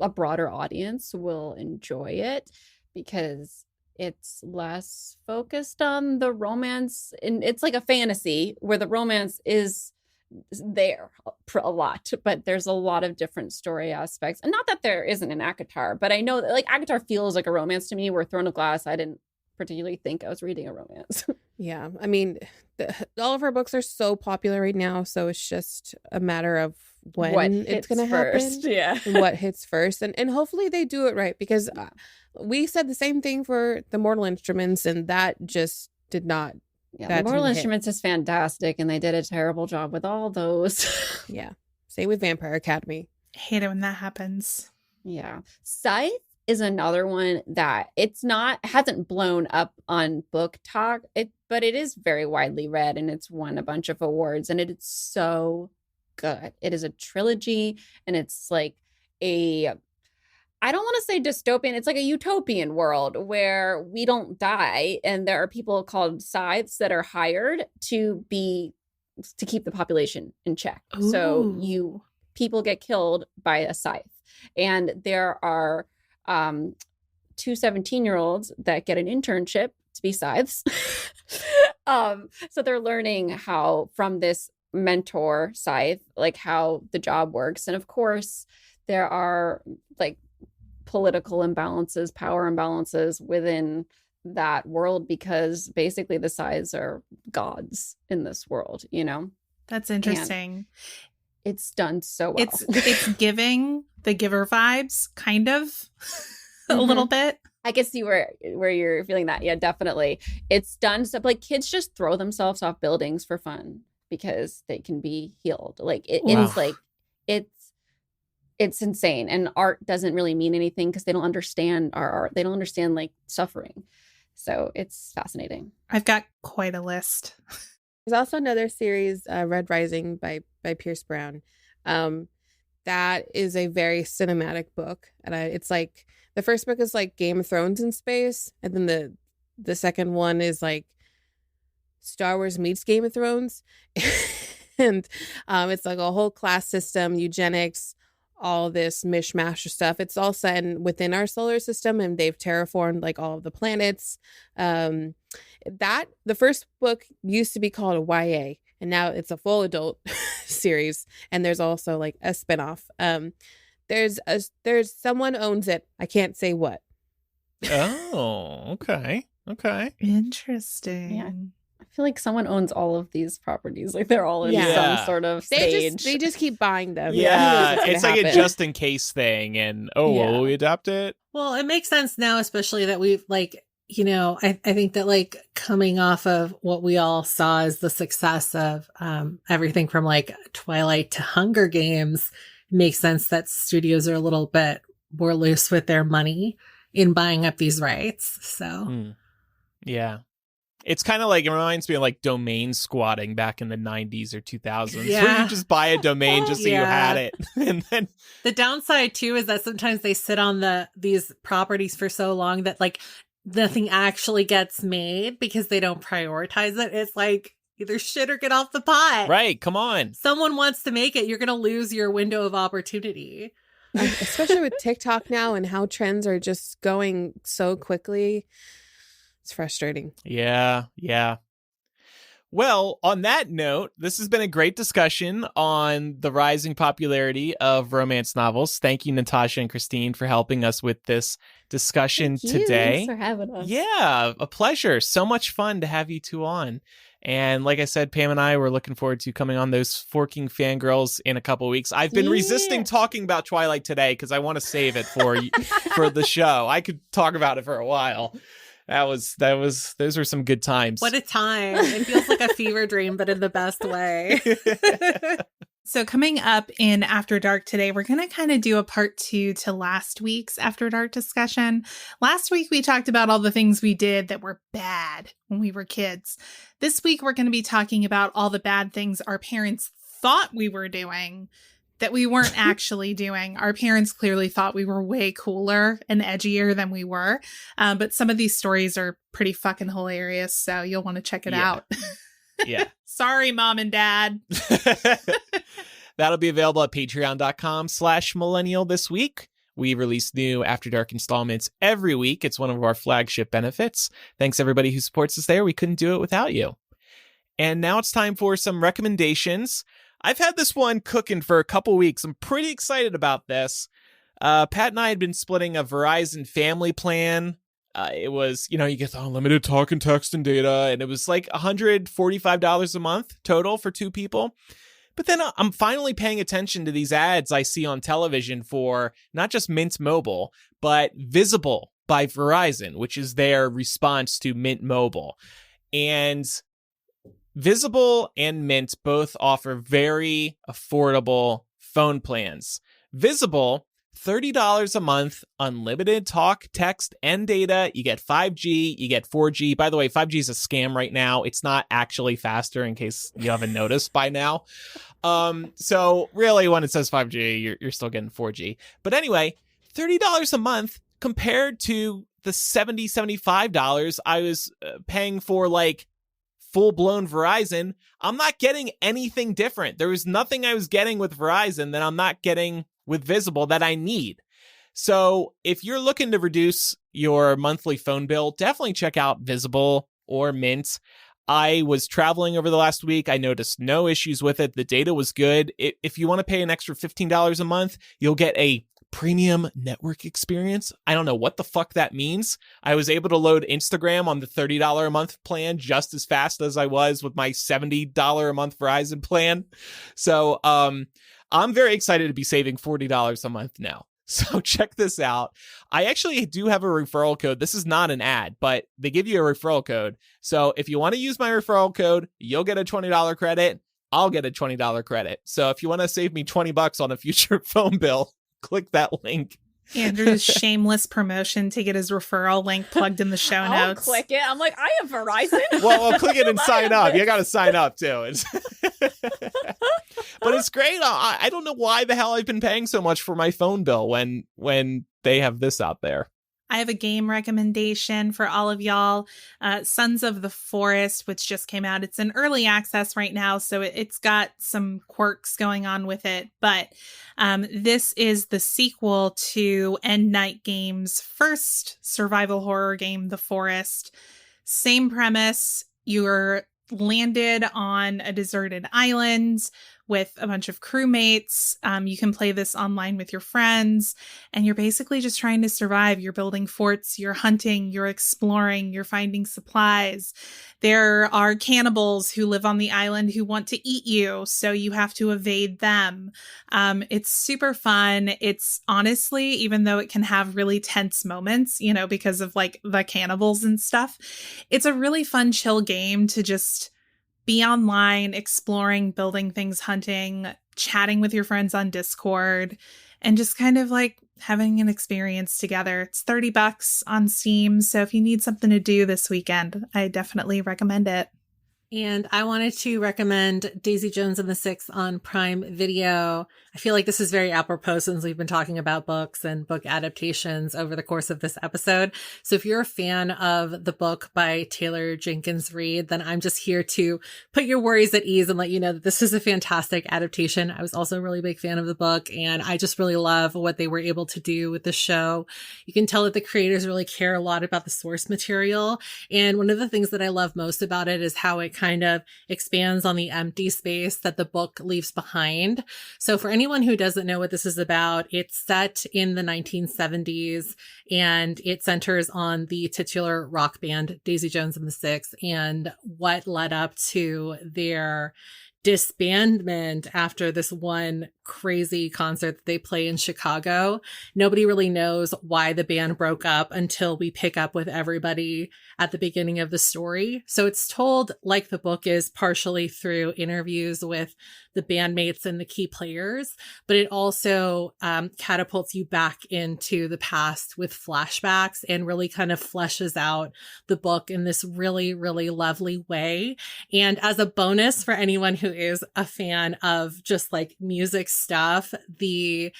a broader audience will enjoy it because it's less focused on the romance, and it's like a fantasy where the romance is there a lot, but there's a lot of different story aspects. And not that there isn't an ACOTAR, but I know that like ACOTAR feels like a romance to me, where Throne of Glass, I didn't particularly think I was reading a romance. Yeah, I mean, all of her books are so popular right now, so it's just a matter of when it's going to happen. Yeah. And what hits first. And hopefully they do it right, because we said the same thing for the Mortal Instruments, and that just did not. Yeah, the Mortal Instruments is fantastic, and they did a terrible job with all those. Yeah. Same with Vampire Academy. I hate it when that happens. Yeah. Scythe is another one that hasn't blown up on Book Talk, but it is very widely read, and it's won a bunch of awards, and it is so good. It is a trilogy, and it's like I don't want to say dystopian, it's like a utopian world where we don't die, and there are people called scythes that are hired to keep the population in check. Ooh. So people get killed by a scythe, and there are two 17-year-olds that get an internship to be scythes. So they're learning how from this mentor scythe, like how the job works. And of course, there are like political imbalances, power imbalances within that world, because basically the scythes are gods in this world, you know? That's interesting. And it's done so well. It's giving the Giver vibes, kind of, a little bit. I can see where you're feeling that. Yeah, definitely. It's done stuff like kids just throw themselves off buildings for fun because they can be healed. Like it's like it's insane. And art doesn't really mean anything because they don't understand our art. They don't understand like suffering. So it's fascinating. I've got quite a list. There's also another series, Red Rising by Pierce Brown. That is a very cinematic book, and it's like the first book is like Game of Thrones in space, and then the second one is like Star Wars meets Game of Thrones, and it's like a whole class system, eugenics, all this mishmash of stuff. It's all set within our solar system, and they've terraformed like all of the planets. The first book used to be called a YA, and now it's a full adult series. And there's also like a spinoff. There's someone owns it. I can't say what. Oh, okay. Interesting. Yeah. I feel like someone owns all of these properties. Like they're all in some sort of stage. They just keep buying them. Yeah, it's like a just in case thing. And will we adopt it? Well, it makes sense now, especially that we've like, you know, I think that like coming off of what we all saw as the success of everything from like Twilight to Hunger Games, it makes sense that studios are a little bit more loose with their money in buying up these rights. So, yeah. It's kind of like, it reminds me of like domain squatting back in the 90s or 2000s, where you just buy a domain just so you had it. And then the downside too is that sometimes they sit on these properties for so long that like nothing actually gets made because they don't prioritize it. It's like either shit or get off the pot. Right. Come on. Someone wants to make it. You're going to lose your window of opportunity. Especially with TikTok now and how trends are just going so quickly. It's frustrating. Yeah. Well, on that note, this has been a great discussion on the rising popularity of romance novels. Thank you, Natasha and Christine, for helping us with this discussion today. Thanks for having us. Yeah, a pleasure. So much fun to have you two on. And like I said, Pam and I were looking forward to coming on those Forking Fangirls in a couple of weeks. I've been resisting talking about Twilight today because I want to save it for for the show. I could talk about it for a while. Those were some good times. What a time. It feels like a fever dream, but in the best way. So coming up in After Dark today, we're going to kind of do a part 2 to last week's After Dark discussion. Last week, we talked about all the things we did that were bad when we were kids. This week, we're going to be talking about all the bad things our parents thought we were doing that we weren't actually doing. Our parents clearly thought we were way cooler and edgier than we were. But some of these stories are pretty fucking hilarious, so you'll want to check it out. Yeah. Sorry, Mom and Dad. That'll be available at patreon.com/millennial this week. We release new After Dark installments every week. It's one of our flagship benefits. Thanks everybody who supports us there. We couldn't do it without you. And now it's time for some recommendations. I've had this one cooking for a couple weeks. I'm pretty excited about this. Pat and I had been splitting a Verizon family plan. It was, you get the unlimited talk and text and data, and it was like $145 a month total for 2 people. But then I'm finally paying attention to these ads I see on television for not just Mint Mobile, but Visible by Verizon, which is their response to Mint Mobile. And Visible and Mint both offer very affordable phone plans. Visible, $30 a month, unlimited talk, text, and data. You get 5G, you get 4G. By the way, 5G is a scam right now. It's not actually faster, in case you haven't noticed by now. So really, when it says 5G, you're still getting 4G. But anyway, $30 a month compared to the $70, $75 I was paying for like full-blown Verizon. I'm not getting anything different. There was nothing I was getting with Verizon that I'm not getting with Visible that I need. So if you're looking to reduce your monthly phone bill, definitely check out Visible or Mint. I was traveling over the last week. I noticed no issues with it. The data was good. If you want to pay an extra $15 a month, you'll get a premium network experience. I don't know what the fuck that means. I was able to load Instagram on the $30 a month plan just as fast as I was with my $70 a month Verizon plan. So I'm very excited to be saving $40 a month now. So check this out. I actually do have a referral code. This is not an ad, but they give you a referral code. So if you want to use my referral code, you'll get a $20 credit. I'll get a $20 credit. So if you want to save me $20 on a future phone bill, click that link. Andrew's shameless promotion to get his referral link plugged in the show I'll notes. click it. I'm like, I have Verizon. Well, click it and sign up. You got to sign up too. But it's great. I don't know why the hell I've been paying so much for my phone bill when they have this out there. I have a game recommendation for all of y'all. Sons of the Forest, which just came out. It's in early access right now, so it's got some quirks going on with it. But this is the sequel to End Night Games' first survival horror game, The Forest. Same premise. You're landed on a deserted island with a bunch of crewmates. You can play this online with your friends, and you're basically just trying to survive. You're building forts, you're hunting, you're exploring, you're finding supplies. There are cannibals who live on the island who want to eat you, so you have to evade them. It's super fun. It's honestly, even though it can have really tense moments, you know, because of like the cannibals and stuff, it's a really fun, chill game to just be online, exploring, building things, hunting, chatting with your friends on Discord, and just kind of like having an experience together. It's $30 on Steam, so if you need something to do this weekend, I definitely recommend it. And I wanted to recommend Daisy Jones and the Six on Prime Video. I feel like this is very apropos since we've been talking about books and book adaptations over the course of this episode. So if you're a fan of the book by Taylor Jenkins Reid, then I'm just here to put your worries at ease and let you know that this is a fantastic adaptation. I was also a really big fan of the book, and I just really love what they were able to do with the show. You can tell that the creators really care a lot about the source material. And one of the things that I love most about it is how it kind of expands on the empty space that the book leaves behind. So for anyone who doesn't know what this is about, it's set in the 1970s, and it centers on the titular rock band Daisy Jones and the Six and what led up to their disbandment after this one crazy concert that they play in Chicago. Nobody really knows why the band broke up until we pick up with everybody at the beginning of the story. So it's told, like the book is, partially through interviews with the bandmates and the key players, but it also catapults you back into the past with flashbacks and really kind of fleshes out the book in this really, really lovely way. And as a bonus for anyone who is a fan of just like music stuff, the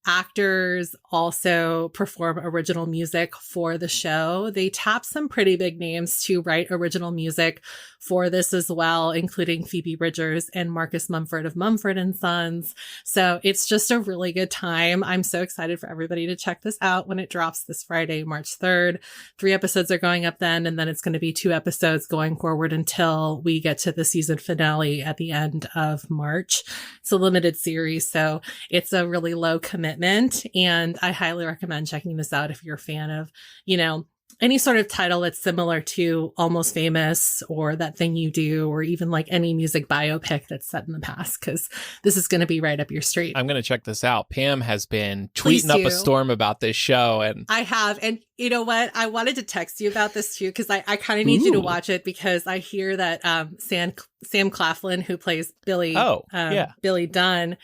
actors also perform original music for the show. They tap some pretty big names to write original music for this as well, including Phoebe Bridgers and Marcus Mumford of Mumford and Sons. So it's just a really good time. I'm so excited for everybody to check this out when it drops this Friday, March 3rd. 3 episodes are going up then, and then it's going to be 2 episodes going forward until we get to the season finale at the end of March. It's a limited series, so it's a really low commitment. And I highly recommend checking this out if you're a fan of, you know, any sort of title that's similar to Almost Famous or That Thing You Do, or even like any music biopic that's set in the past, because this is going to be right up your street. I'm going to check this out. Pam has been tweeting up a storm about this show. And I have. And you know what? I wanted to text you about this too, because I kind of need you to watch it, because I hear that Sam Claflin, who plays Billy, Billy Dunn,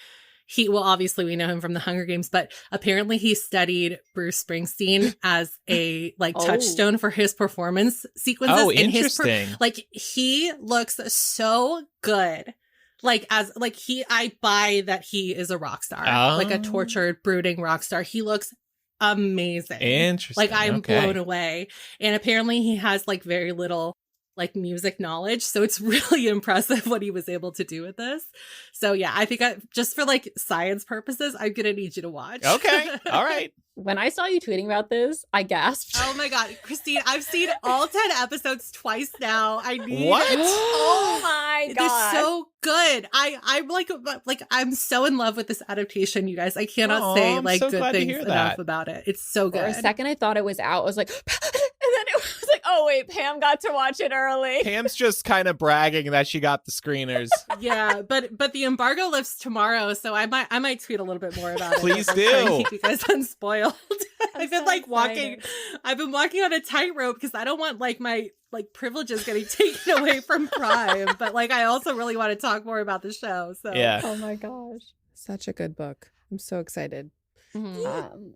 obviously we know him from the Hunger Games, but apparently he studied Bruce Springsteen as a touchstone for his performance sequences. Oh, interesting. He looks so good. I buy that he is a rock star, like a tortured, brooding rock star. He looks amazing. Interesting. I'm blown away. And apparently he has very little like music knowledge. So it's really impressive what he was able to do with this. So yeah, I think just for like science purposes, I'm going to need you to watch. Okay. All right. When I saw you tweeting about this, I gasped. Oh my God, Christine, I've seen all 10 episodes twice now. I need What? it. Oh my God. They're so good. I'm like I'm so in love with this adaptation, you guys. I cannot say I'm like so good glad to things hear enough that. about it. It's so For a good. second, I thought it was out. I was like, and then it was like, oh wait, Pam got to watch it early. Pam's just kind of bragging that she got the screeners. Yeah, but the embargo lifts tomorrow, so I might tweet a little bit more about it. Please I'm trying to do. keep you guys unspoiled. I'm I've been so like excited. I've been walking on a tightrope because I don't want like my like privileges getting taken away from Prime, but like I also really want to talk more about the show. So Yeah. Oh my gosh. Such a good book. I'm so excited. Mhm.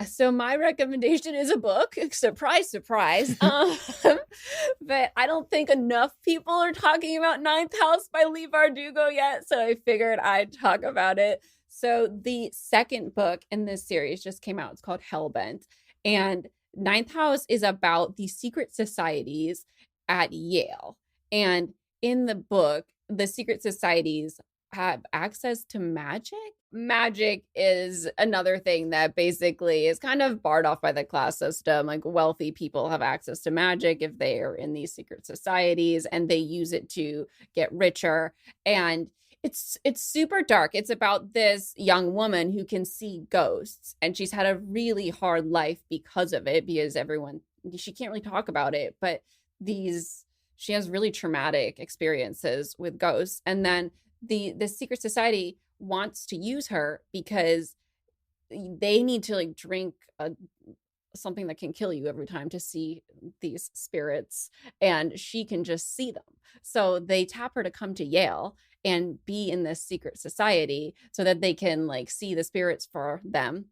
So my recommendation is a book. Surprise, surprise. But I don't think enough people are talking about Ninth House by Leigh Bardugo yet, so I figured I'd talk about it. So the second book in this series just came out. It's called Hellbent. And Ninth House is about the secret societies at Yale. And in the book, the secret societies have access to magic. Magic is another thing that basically is kind of barred off by the class system. Like wealthy people have access to magic if they are in these secret societies and they use it to get richer. And it's super dark. It's about this young woman who can see ghosts, and she's had a really hard life because of it, because she can't really talk about it, but she has really traumatic experiences with ghosts. And then the secret society wants to use her because they need to like drink something that can kill you every time to see these spirits, and she can just see them. So they tap her to come to Yale and be in this secret society so that they can like see the spirits for them.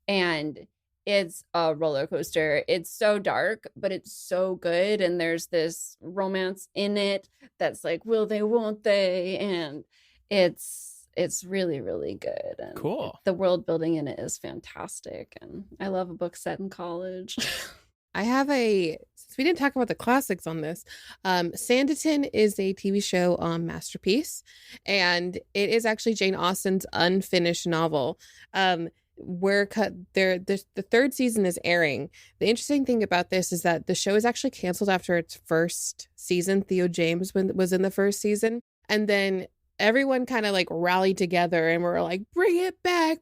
And it's a roller coaster. It's so dark, but it's so good. And there's this romance in it that's like, will they, won't they? And it's really, really good. And Cool. the world building in it is fantastic. And I love a book set in college. I have since we didn't talk about the classics on this, Sanditon is a TV show on Masterpiece, and it is actually Jane Austen's unfinished novel. The third season is airing. The interesting thing about this is that the show is actually canceled after its first season. Theo James was in the first season, and then everyone kind of like rallied together and were like, bring it back.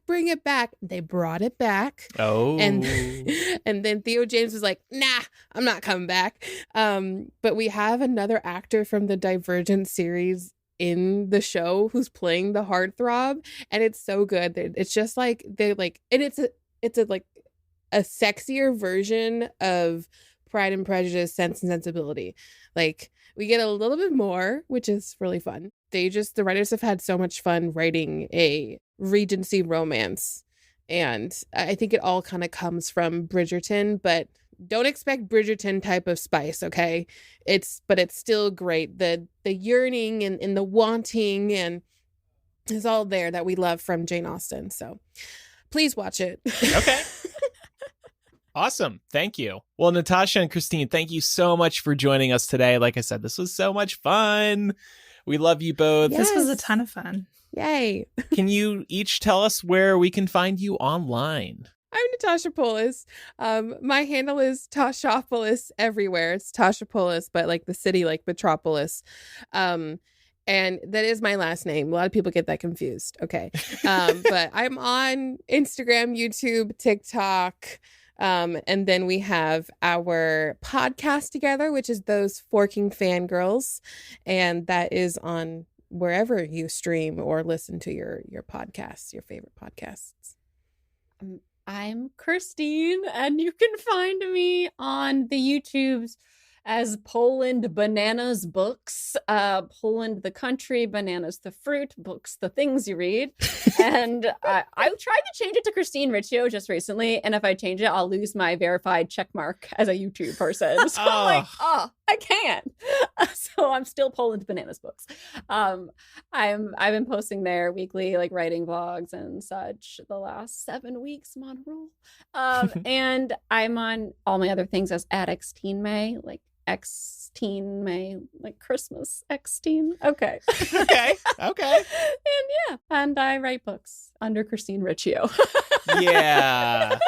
They brought it back. Oh. And then Theo James was like, nah, I'm not coming back. But we have another actor from the Divergent series in the show who's playing the heartthrob, and it's so good. It's just like they're like, and it's a like a sexier version of Pride and Prejudice, Sense and Sensibility. Like we get a little bit more, which is really fun. The writers have had so much fun writing a Regency romance. And I think it all kind of comes from Bridgerton, but don't expect Bridgerton type of spice, okay? But it's still great. The yearning and the wanting and is all there that we love from Jane Austen. So please watch it. Okay. Awesome. Thank you. Well, Natasha and Christine, thank you so much for joining us today. Like I said, this was so much fun. We love you both. This was a ton of fun. Yay. Can you each tell us where we can find you online? I'm Natasha Poulos. My handle is Tashopolis everywhere. It's Tashopolis, but like the city, like Metropolis. And that is my last name. A lot of people get that confused. Okay. But I'm on Instagram, YouTube, TikTok. And then we have our podcast together, which is Those Forking Fangirls. And that is on wherever you stream or listen to your podcasts, your favorite podcasts. I'm Christine, and you can find me on the YouTubes as Poland Bananas Books. Poland the country, bananas the fruit, books the things you read. And I tried to change it to Christine Riccio just recently, and if I change it, I'll lose my verified checkmark as a YouTube person. So I'm like, I can't. So I'm still Poland Bananas Books. I've been posting there weekly, like writing vlogs and such the last 7 weeks. I'm on a roll. And I'm on all my other things as @XTeenMay, like X-teen, my like Christmas X-teen. Okay. Okay. And yeah, and I write books under Christine Riccio. Yeah.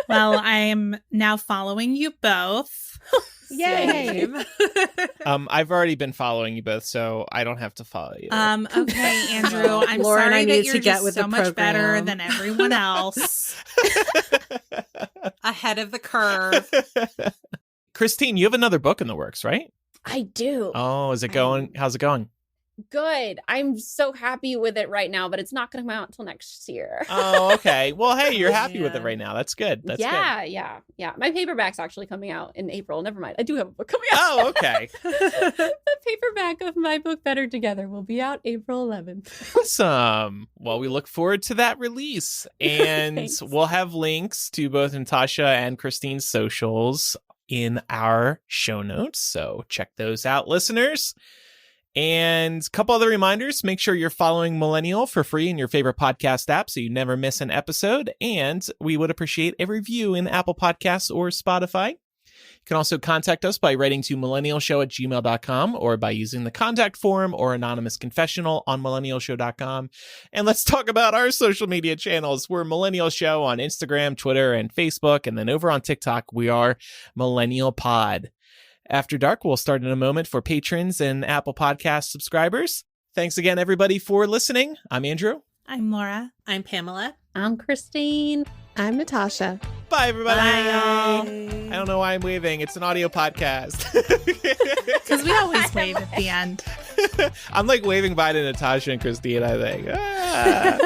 Well, I'm now following you both. Yay. I've already been following you both, so I don't have to follow you. Okay, Andrew, I'm Laura and I sorry that need you're to get just with so the much better program. than everyone else. Ahead of the curve. Christine, you have another book in the works, right? I do. Oh, is it going? How's it going? Good. I'm so happy with it right now, but it's not going to come out until next year. Oh, okay. Well, hey, you're happy with it Yeah. right now. That's good. That's yeah. My paperback's actually coming out in April. Never mind. I do have a book coming good. out. Oh, okay. The paperback of my book Better Together will be out April 11th. Awesome. Well, we look forward to that release. And Thanks. we'll have links to both Natasha and Christine's socials in our show notes. So check those out, listeners. And a couple other reminders. Make sure you're following Millennial for free in your favorite podcast app so you never miss an episode. And we would appreciate a review in Apple Podcasts or Spotify. You can also contact us by writing to millennialshow@gmail.com or by using the contact form or anonymous confessional on millennialshow.com. And let's talk about our social media channels. We're Millennial Show on Instagram, Twitter, and Facebook. And then over on TikTok, we are Millennial Pod. After Dark will start in a moment for patrons and Apple Podcast subscribers. Thanks again, everybody, for listening. I'm Andrew. I'm Laura. I'm Pamela. I'm Christine. I'm Natasha. Bye, everybody. Bye, y'all. I don't know why I'm waving. It's an audio podcast. Because we always wave at the end. I'm like waving bye to Natasha and Christine, I think. Ah.